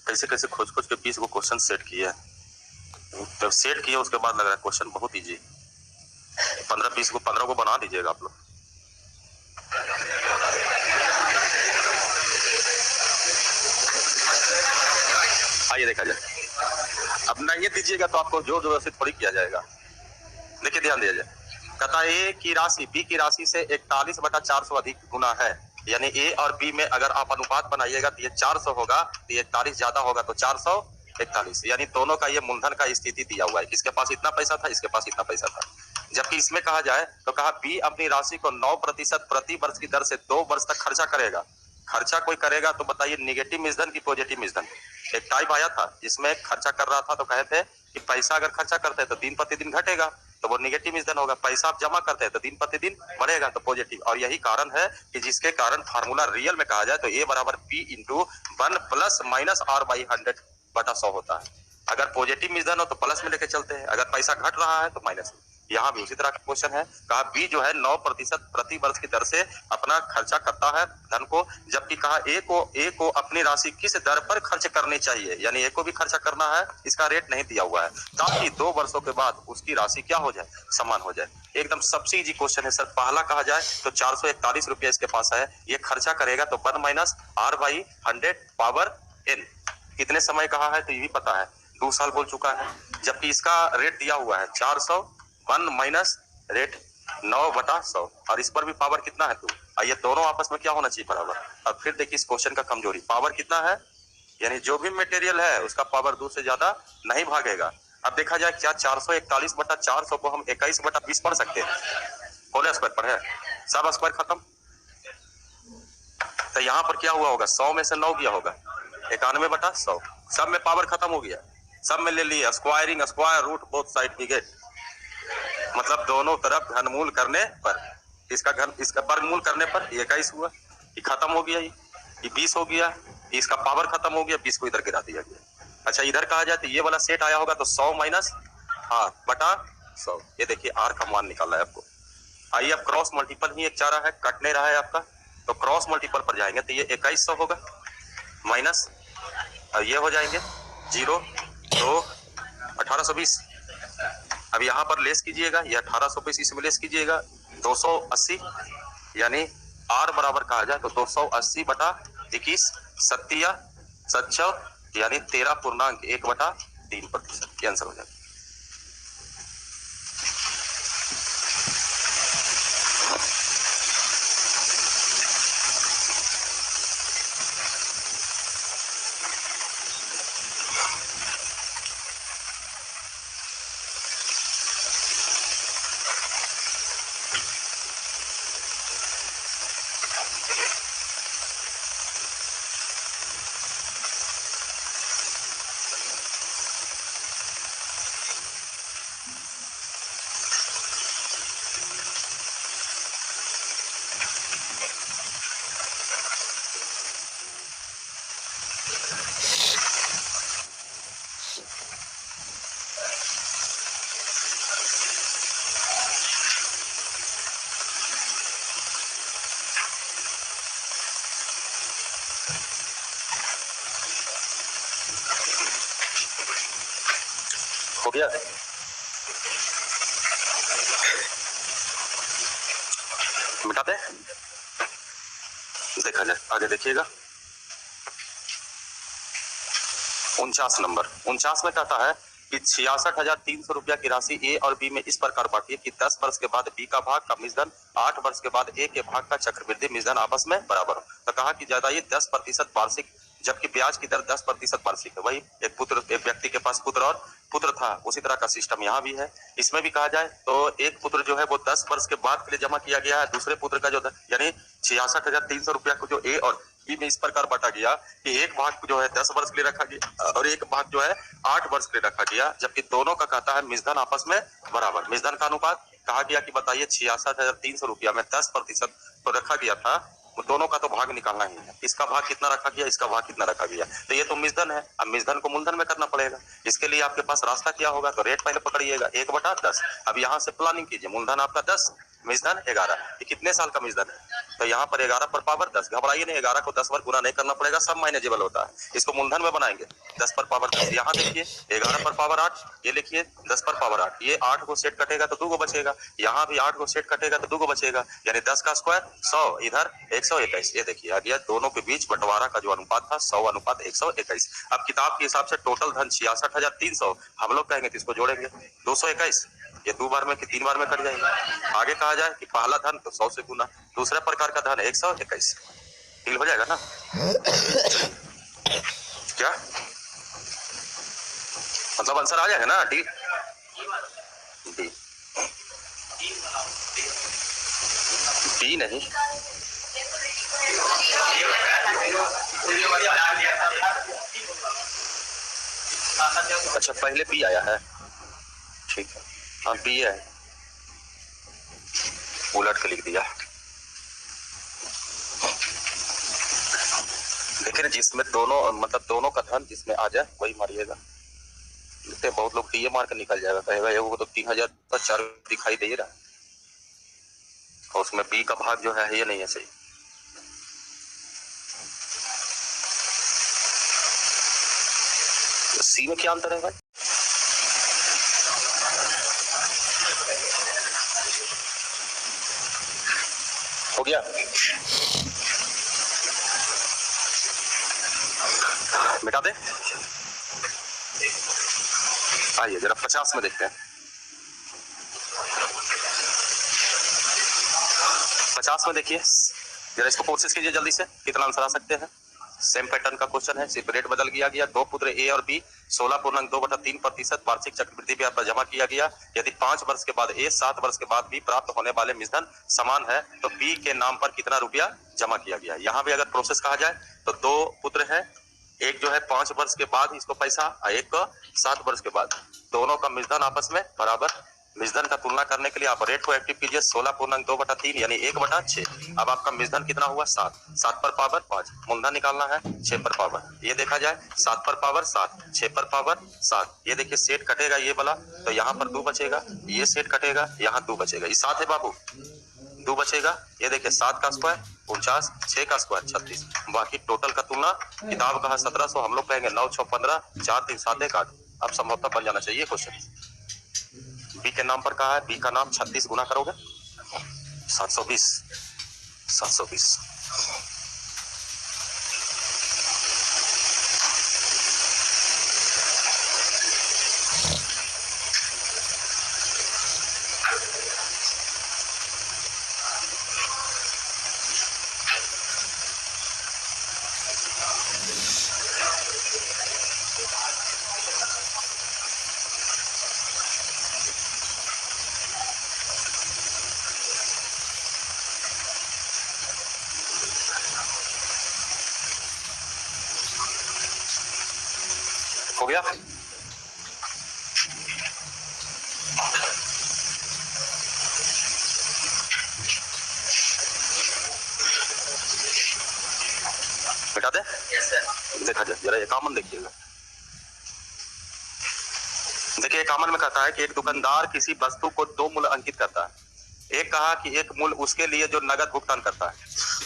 Speaker 1: कैसे कैसे खोज खोज के 20 को क्वेश्चन सेट किए हैं, जब सेट किए उसके बाद लग रहा है क्वेश्चन बहुत इजी। 15-20 को 15 को बना दीजिएगा आप लोग। आइए देखा जाए। अब नहीं दीजिएगा तो आपको जोर जबरदस्ती थोड़ी किया जाएगा। देखिए ध्यान दिया जाए। कहता है ए की राशि बी की राशि से 41/400 अधिक गुना है, यानी ए और बी में अगर आप अनुपात बनाइएगा तो ये 400 होगा, तो ये 41 ज्यादा होगा तो 441, यानी दोनों का ये मूलधन का स्थिति दिया हुआ है। किसके पास इतना पैसा था, इसके पास इतना पैसा था। जबकि इसमें कहा जाए तो कहा बी अपनी राशि को 9% प्रति वर्ष की दर से 2 वर्ष तक खर्चा करेगा। खर्चा कोई करेगा तो बताइए निगेटिव मिश्रण की पॉजिटिव मिश्रण। एक टाइप आया था जिसमें खर्चा कर रहा था तो कहते हैं कि पैसा अगर खर्चा करते हैं तो दिन प्रतिदिन घटेगा, तो वो निगेटिव मिश्रण होगा। पैसा आप जमा करते हैं तो दिन प्रतिदिन बढ़ेगा, तो पॉजिटिव। और यही कारण है कि जिसके कारण फार्मूला रियल में कहा जाए तो ए बराबर P into 1 plus minus R/100/100 होता है। अगर पॉजिटिव मिश्रण हो तो प्लस में लेके चलते हैं, अगर पैसा घट रहा है तो माइनस में। यहाँ भी उसी तरह का क्वेश्चन है। कहा बी जो है 9% प्रति वर्ष की दर से अपना खर्चा करता है धन को, जबकि कहा ए को अपनी राशि किस दर पर खर्च करनी चाहिए, यानी ए को भी खर्चा करना है, इसका रेट नहीं दिया हुआ है, ताकि 2 वर्षों के बाद उसकी राशि क्या हो जाए, समान हो जाए। एकदम सबसे इजी क्वेश्चन है सर। पहला कहा जाए तो 441 रुपया इसके पास है, ये खर्चा करेगा तो 1 माइनस R/100 पावर n। कितने समय कहा है तो ये भी पता है, 2 साल बोल चुका है। जबकि इसका रेट दिया हुआ है 400, 1 माइनस रेट 9/100, और इस पर भी पावर कितना है 2। ये दोनों आपस में क्या होना चाहिए, बराबर। अब फिर देखिए इस क्वेश्चन का कमजोरी, पावर कितना है, यानी जो भी मटेरियल है उसका पावर 2 से ज्यादा नहीं भागेगा। अब देखा जाए क्या 441/400 को हम 21/20 पढ़ सकते हैं, होल स्क्वायर पर है, सब स्क्वायर खत्म। तो यहाँ पर क्या हुआ होगा, 100 में से 9 गया होगा, 91/100। सब में पावर खत्म हो गया, सब में ले लिया squaring, square root both side we get, मतलब दोनों तरफ घनमूल करने पर, इसका वर्गमूल करने पर 21 हुआ, ये खत्म हो गया, ये 20 हो गया, इसका पावर खत्म हो गया, 20 को इधर गिरा दिया गया। अच्छा इधर कहा जाए तो ये वाला सेट आया होगा तो 100 माइनस R/100, ये देखिए R का मान निकालना है आपको। आइए अब क्रॉस मल्टीपल ही एक चारा है, कट नहीं रहा है आपका, तो क्रॉस मल्टीपल पर जाएंगे तो ये 2100 होगा, माइनस और ये हो जाएंगे 0, 2, 1820। अब यहाँ पर लेस कीजिएगा, ये 1820 इसमें लेस कीजिएगा, 280, यानी R बराबर कहा जाए तो 280/21 सत्या सच्चौ, यानी 13.1/3%, ये आंसर हो जाएगा। हो गया, मिटाते हैं, देखा जाए आगे देखिएगा। 49 नंबर, 49 में कहता है कि 66,300 रुपया की राशि ए और बी में इस प्रकार बांटिए कि 10 वर्ष के बाद बी का भाग का मिश्रण 8 वर्ष के बाद ए के भाग का चक्रवृद्धि मिश्रण आपस में बराबर हो। तो कहा कि ज्यादा ये 10% वार्षिक, जबकि ब्याज की दर 10% वार्षिक है। वही एक व्यक्ति के पास पुत्र था, उसी तरह का सिस्टम यहाँ भी है। इसमें भी कहा जाए तो एक पुत्र जो है वो 10 वर्ष के बाद के लिए जमा किया गया है, दूसरे पुत्र का जो यानी 66,300 रुपया को जो ए और बी में इस प्रकार बांटा गया कि एक भाग जो है 10 वर्ष के लिए रखा गया और एक भाग जो है 8 वर्ष के लिए रखा गया, जबकि दोनों का कहता है मिश्रण आपस में बराबर। मिश्रण का अनुपात कहा गया कि बताइए 66,300 रुपया में 10% तो रखा गया था, दोनों का तो भाग निकालना ही है, इसका भाग कितना रखा गया, इसका भाग कितना रखा गया, तो ये तो मिश्रण है। अब मिश्रण को मूलधन में करना पड़ेगा, इसके लिए आपके पास रास्ता क्या होगा, तो रेट पहले पकड़िएगा 1/10। अब यहाँ से प्लानिंग कीजिए, मूलधन आपका 10, मिजधन 11, ये कितने साल का मिजधन है? तो यहाँ पर 11 पर पावर 10, घबराइए नहीं, 11 को 10 बार गुना नहीं करना पड़ेगा, सब मैनेजेबल होता है। इसको मूलधन में बनाएंगे 10 पर पावर 10, यहाँ देखिए 11 पर पावर 8, ये लिखिए 10 पर पावर 8, ये 8 को सेट कटेगा तो 2 को बचेगा, यहाँ भी 8 को सेट कटेगा तो 2 को बचेगा, यानी 10 का स्क्वायर 100, इधर 121। ये देखिए आ गया, दोनों के बीच बंटवारा का जो अनुपात था 100:121। अब किताब के हिसाब से टोटल धन 66,300, हम लोग कहेंगे तो इसको जोड़ेंगे 221, ये 2 बार में कि 3 बार में कट जाएगा। आगे कहा जाए कि पहला धन तो 100 से गुना, दूसरे प्रकार का धन 121, डील हो जाएगा ना? क्या मतलब आंसर आ जाएगा ना? डील डी डी नहीं, अच्छा पहले बी आया है, ठीक है, हाँ बी है, उलट के लिख दिया। लेकिन जिसमें दोनों मतलब दोनों का धन जिसमें आ जाए वही मारिएगा। बहुत लोग डी मार कर निकल जाएगा, कहेगा एगो तो 3004 दिखाई दे रहा है और उसमें बी का भाग जो है ये नहीं है सही। तो सी में क्या अंतर है भाई? हो गया, मिटा दे। आइए जरा 50 में देखते हैं। 50 में देखिए जरा, इसको कोशिश कीजिए जल्दी से, कितना आंसर आ सकते हैं। सेम पैटर्न का क्वेश्चन है, सिर्फ रेट बदल गया गया। 2 पुत्र ए और बी 16.2/3% वार्षिक चक्रवृद्धि ब्याज पर जमा किया गया। यदि 5 वर्ष के बाद ए 7 वर्ष के बाद बी प्राप्त होने वाले मिश्रण समान है तो बी के नाम पर कितना रुपया जमा किया गया। यहाँ भी अगर प्रोसेस कहा जाए तो 2 पुत्र है, एक जो है 5 वर्ष के बाद इसको पैसा और एक को 7 वर्ष के बाद, दोनों का मिश्रण आपस में बराबर। मिश्रण का तुलना करने के लिए आप रेट को एक्टिव कीजिए 16.2/3 यानी 1/6। अब आपका मिश्रण कितना हुआ 7, 7 पर पावर 5, मूलधन निकालना है 6 पर पावर। ये देखा जाए 7 पर पावर 7, 6 पर पावर 7। ये देखिए सेट कटेगा ये वाला तो यहाँ पर 2 बचेगा, ये सेट कटेगा यहाँ 2 बचेगा, ये 7 है बाबू, 2 बचेगा। ये देखिए 7 का स्क्वायर 49, 6 का स्क्वायर 36। बाकी टोटल का तुलना किताब का है 1700, हम लोग कहेंगे 9 6 15 4 3 7 1 8। अब संभवतः बन जाना चाहिए क्वेश्चन। बी के नाम पर कहा है, बी का नाम 36 गुना करोगे 720, 720। हो गया, बेटा दे देखा जाए जरा, ये कॉमन देखिएगा। देखिए कॉमन में कहता है कि एक दुकानदार किसी वस्तु को 2 मूल्य अंकित करता है। एक कहा कि एक मूल्य उसके लिए जो नगद भुगतान करता है,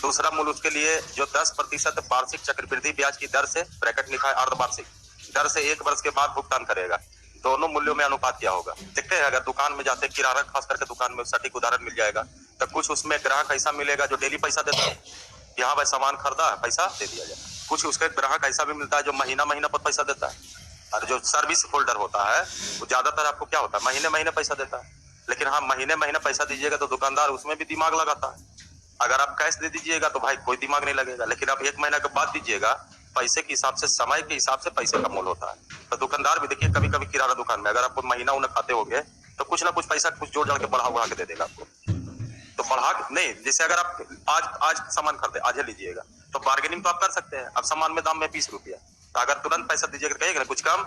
Speaker 1: दूसरा मूल्य उसके लिए जो 10% वार्षिक चक्रवृद्धि ब्याज की दर से, ब्रैकेट लिखा है अर्धवार्षिक दर से 1 वर्ष के बाद भुगतान करेगा। दोनों मूल्यों में अनुपात क्या होगा। देखते हैं, अगर दुकान में जाते, किराना खास करके दुकान में सटीक उदाहरण मिल जाएगा, तो कुछ उसमें ग्राहक ऐसा मिलेगा जो डेली पैसा देता है, यहाँ भाई सामान खरीदा है पैसा दे दिया जाए। कुछ उसके ग्राहक ऐसा भी मिलता है जो महीना महीना पर पैसा देता है, और जो सर्विस होल्डर होता है वो ज्यादातर आपको क्या होता है, महीने महीने पैसा देता है। लेकिन हाँ, महीने महीने पैसा दीजिएगा तो दुकानदार उसमें भी दिमाग लगाता है। अगर आप कैश दे दीजिएगा तो भाई कोई दिमाग नहीं लगेगा, लेकिन आप 1 महीना के बाद दीजिएगा, पैसे के हिसाब से, समय के हिसाब से पैसे का मोल होता है। तो दुकानदार भी देखिए, कभी कभी किराना दुकान में अगर आपको महीना उन्हें खाते होंगे तो कुछ ना कुछ पैसा कुछ जोड़ जाड़ के बढ़ा के दे देगा आपको। तो बढ़ा नहीं, जैसे अगर आप आज सामान खरीदे, आज लीजिएगा तो बार्गेनिंग तो आप कर सकते हैं। अब सामान में दाम में 20 रुपया, तो अगर तुरंत पैसा दीजिएगा कहेगा कुछ कम,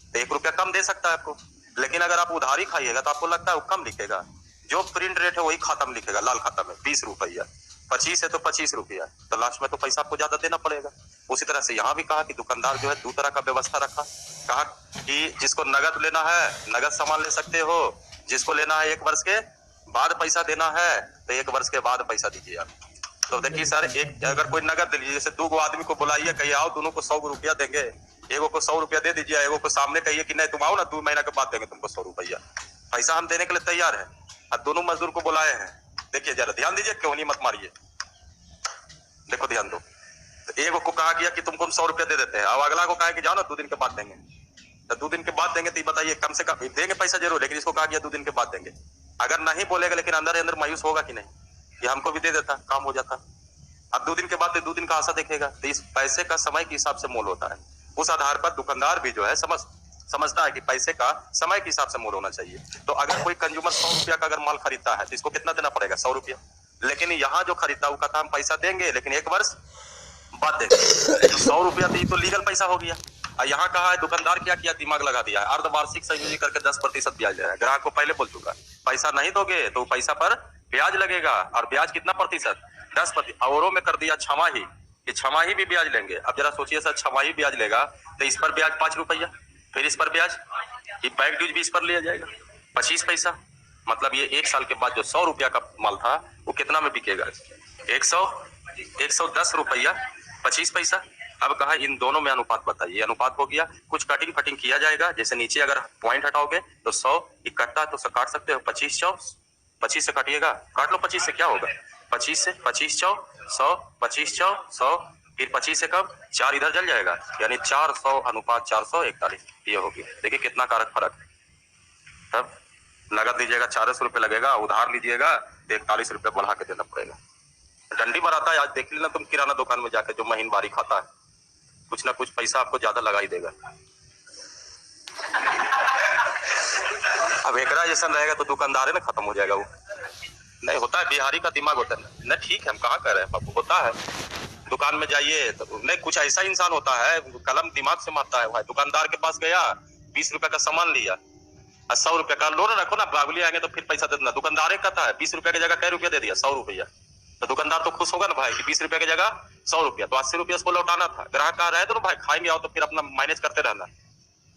Speaker 1: तो 1 रुपया कम दे सकता है आपको। लेकिन अगर आप उधारी खाइएगा तो आपको लगता है वो कम लिखेगा, जो प्रिंट रेट है वही खाता में लिखेगा, लाल खाता में 20 रुपया, 25 है तो 25 रुपया, तो लास्ट में तो पैसा आपको ज्यादा देना पड़ेगा। उसी तरह से यहाँ भी कहा कि दुकानदार जो है 2 तरह का व्यवस्था रखा। कहा कि जिसको नगद लेना है नगद सामान ले सकते हो, जिसको लेना है 1 वर्ष के बाद पैसा देना है तो 1 वर्ष के बाद पैसा दीजिए आप। तो देखिए सर, एक अगर कोई नगद लीजिए, जैसे 2 आदमी को बुलाइए, कहिए आओ, दोनों को 100 रुपया देंगे, एगो को 100 रुपया दे दीजिए, एगो को सामने कहिए कि नहीं तुम आओ ना 2 महीना के बाद देंगे तुमको 100 रुपया। पैसा हम देने के लिए तैयार है और दोनों मजदूर को बुलाए हैं। देखिए जरा ध्यान दीजिए, क्यों नहीं मत मारिए, देखो ध्यान दो। तो एगो को कहा गया कि तुमको हम 100 रुपया दे देते हैं, अब अगला को कहा कि जाओ ना 2 दिन के बाद देंगे। तो 2 दिन के बाद देंगे तो बताइए, कम से कम देंगे पैसा जरूर, लेकिन इसको कहा गया 2 दिन के बाद देंगे। अगर नहीं बोलेगा लेकिन अंदर अंदर मायूस होगा कि नहीं, कि हमको भी दे देता, काम हो जाता। अब 2 दिन के बाद 2 दिन का आशा देखेगा। तो इस पैसे का समय के हिसाब से मोल होता है। उस आधार पर दुकानदार भी जो है समझता है कि पैसे का समय के हिसाब से मोल होना चाहिए। तो अगर कोई कंज्यूमर 100 रुपया का अगर माल खरीदता है तो इसको कितना देना पड़ेगा? 100 रुपया। लेकिन यहाँ जो खरीदता है वो कहता हम पैसा देंगे लेकिन 1 वर्ष बाद देंगे। तो 100 रुपया दी तो लीगल पैसा हो गया। और यहाँ कहा है दुकानदार क्या किया, दिमाग लगा दिया है, अर्धवार्षिक संयोजी करके 10% ब्याज ले रहा है। ग्राहक को पहले बोल चुका, पैसा नहीं दोगे तो पैसा पर ब्याज लगेगा। और ब्याज कितना प्रतिशत? 10%। औरों में कर दिया छमाही, कि छमाही भी ब्याज लेंगे। अब जरा सोचिए सर, छमाही ब्याज लेगा तो इस पर ब्याज 5 रुपया, फिर इस पर ब्याज, ये बैक ड्यूज भी इस पर लिया जाएगा 25 पैसा। मतलब ये 1 साल के बाद जो 100 रुपया का माल था वो कितना में बिकेगा? 110 रुपया 25 पैसा। अब कहा इन दोनों में अनुपात बताइए। अनुपात हो गया, कुछ कटिंग फटिंग किया जाएगा, जैसे नीचे अगर पॉइंट हटाओगे तो 100 इकट्ठा तो काट सकते हो 25 से काटिएगा, काट लो 25 से, क्या होगा 25 से 25 चौ 100, 25 चौ 100, फिर 25 से कम 4 इधर जल जाएगा, यानी 400 अनुपात 441 ये होगी। देखिए कितना कारक फर्क है। तब नगद दीजिएगा 400 रुपये लगेगा, उधार लीजिएगा तो 41 रुपये बढ़ा के देना पड़ेगा। डंडी मराता है। आज देख लेना तुम किराना दुकान में जाकर, जो महीनवारी खाता है कुछ ना कुछ पैसा आपको ज्यादा लगा ही देगा। अब एकरा जैसा रहेगा तो दुकानदार में खत्म हो जाएगा। वो नहीं होता है, बिहारी का दिमाग होता है ना। ठीक है, हम कहाँ कह रहे हैं बाबू, होता है। दुकान में जाइए तो नहीं, कुछ ऐसा इंसान होता है कलम दिमाग से मारता है भाई। दुकानदार के पास गया, 20 रुपए का सामान लिया, 100 रुपए का लोन रखो ना, बागुली आएंगे तो फिर पैसा दे देना। दुकानदार कहता है 20 रुपए की जगह कै रुपया दे दिया, 100 रुपया। तो दुकानदार तो खुश होगा ना भाई कि 20 रुपए की जगह 100 रुपया, तो 80 रुपया उसको लौटाना था। ग्राहक कह रहा है तो भाई खाएंगे आओ, तो फिर अपना मैनेज करते रहना।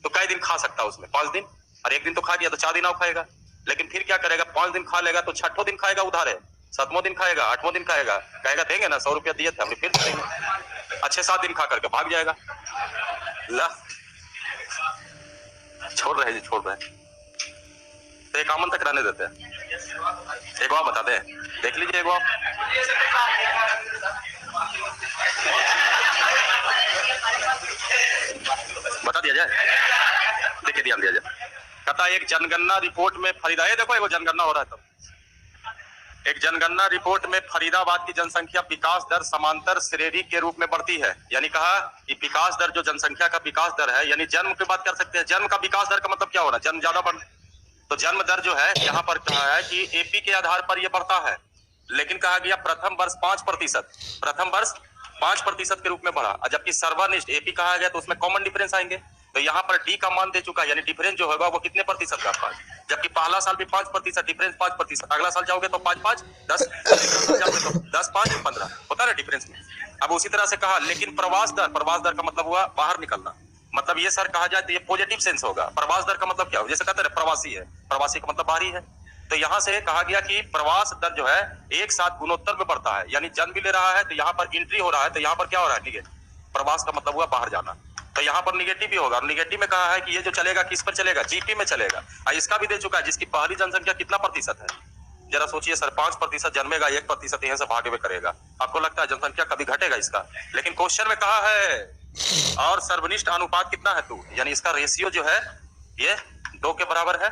Speaker 1: तो कई दिन खा सकता है उसमें? 5 दिन। और 1 दिन तो खा गया तो 4 दिन और खाएगा। लेकिन फिर क्या करेगा, 5 दिन खा लेगा तो 6ठों दिन खाएगा उधार है, 7वां दिन खाएगा, 8वां दिन खाएगा, कहेगा देंगे ना 100 रुपया दिए थे हमने, फिर देंगे। अच्छे 7 दिन खा करके भाग जाएगा। ला छोड़ रहे तो एक आमन तक रहने देते हैं। एक और बताते हैं, देख लीजिए एक और। बता दिया जाए, देखिए ध्यान दिया जाए। कहता एक जनगणना रिपोर्ट में फरीदा, देखो एक जनगणना हो रहा है। तो एक जनगणना रिपोर्ट में फरीदाबाद की जनसंख्या विकास दर समांतर श्रेणी के रूप में बढ़ती है। यानी कहा कि विकास दर जो जनसंख्या का विकास दर है, यानी जन्म की बात कर सकते हैं। जन्म का विकास दर का मतलब क्या हो रहा है? जन्म ज्यादा बढ़, तो जन्म दर जो है यहाँ पर कहा है कि एपी के आधार पर यह बढ़ता है। लेकिन कहा गया प्रथम वर्ष 5%, प्रथम वर्ष 5% के रूप में बढ़ा। जबकि सर्वनिष्ठ एपी कहा गया तो उसमें कॉमन डिफरेंस आएंगे। तो यहाँ पर डी का मान दे चुका है, यानी डिफरेंस जो होगा वो कितने प्रतिशत का पास। जबकि पहला साल भी 5%, डिफरेंस 5%। अगला साल जाओगे तो 5-5 10, 10-5 15 होता है डिफरेंस में। अब उसी तरह से कहा लेकिन प्रवास दर का मतलब हुआ बाहर निकलना। मतलब ये सर कहा जाए तो ये पॉजिटिव सेंस होगा। प्रवास दर का मतलब क्या हो, जैसे कहते हैं प्रवासी है, प्रवासी का मतलब बाहरी है। तो यहाँ से कहा गया कि प्रवास दर जो है एक साथ गुणोत्तर में बढ़ता है, यानी जन्म भी ले रहा है तो यहाँ पर एंट्री हो रहा है, तो यहाँ पर क्या हो रहा है निगेटिव। प्रवास का मतलब हुआ बाहर जाना, तो यहाँ पर निगेटिव भी होगा। निगेटिव में कहा है कि ये जो चलेगा किस पर चलेगा, जीपी में चलेगा। और इसका भी दे चुका है जिसकी पहली जनसंख्या कितना प्रतिशत है। जरा सोचिए सर, 5% जन्मेगा, 1% यहाँ से भागे हुए करेगा। आपको लगता है जनसंख्या कभी घटेगा इसका? लेकिन क्वेश्चन में कहा है और सर्वनिष्ठ अनुपात कितना है तू, यानी इसका रेशियो जो है ये 2 के बराबर है।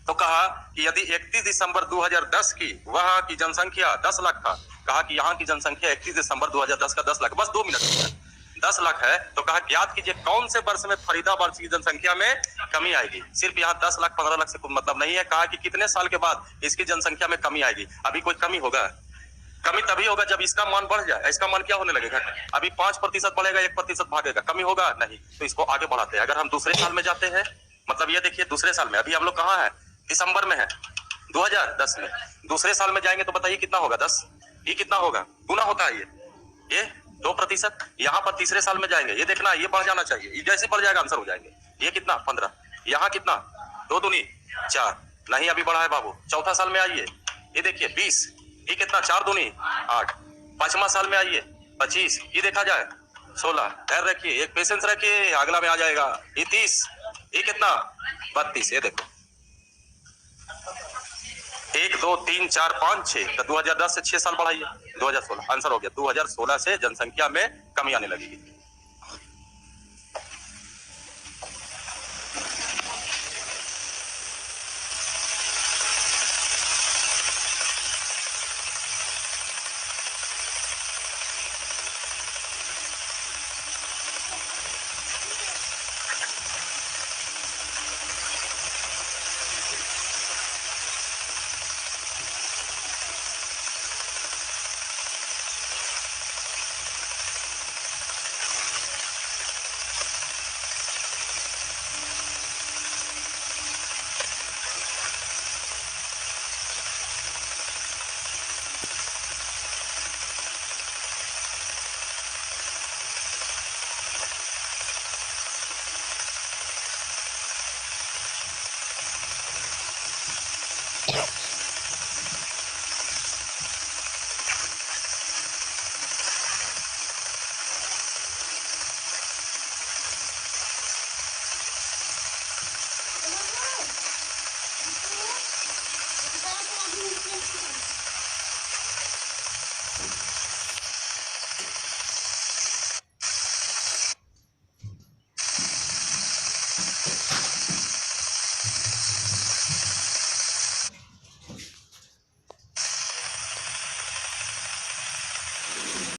Speaker 1: तो कहा कि यदि 31 दिसंबर 2010 की वहां की जनसंख्या 10 लाख था, कहा कि यहाँ की जनसंख्या 31 दिसंबर 2010 का 10 लाख, बस 2 मिनट 10 लाख है। तो कहा ज्ञात कीजिए कौन से वर्ष में फरीदाबाद की जनसंख्या में कमी आएगी। सिर्फ यहाँ 10 लाख 15 लाख से कोई मतलब नहीं है। कहा कि कितने साल के बाद इसकी जनसंख्या में कमी आएगी। अभी कोई कमी होगा? कमी तभी होगा जब इसका मान बढ़ जाए। इसका मान क्या होने लगेगा? अभी 5% बढ़ेगा, 1% भागेगा, कमी होगा नहीं। तो इसको आगे बढ़ाते हैं। अगर हम दूसरे साल में जाते हैं, मतलब ये देखिए दूसरे साल में, अभी हम लोग कहाँ है, दिसंबर में है 2010 में। दूसरे साल में जाएंगे तो बताइए कितना होगा, 10। ये कितना होगा, गुना होता है ये 2%। यहाँ पर तीसरे साल में जाएंगे, ये देखना ये बढ़ जाना चाहिए, ये जैसे बढ़ जाएगा आंसर हो जाएंगे। ये कितना 15, यहाँ कितना 2 दूनी 4, नहीं अभी बढ़ा है बाबू। चौथा साल में आइए, ये देखिए 20, ये कितना 4 दूनी 8, 5वां साल में आइए 25, ये देखा जाए 16, धैर्य रखिए, एक पेशेंस रखिए, अगला में आ जाएगा। ये 30, ये कितना 32, ये देखो 1 2 3 4 5 6, तो 2010 से 6 साल बढ़ाइए 2016, आंसर हो गया 2016 से जनसंख्या में कमी आने लगेगी।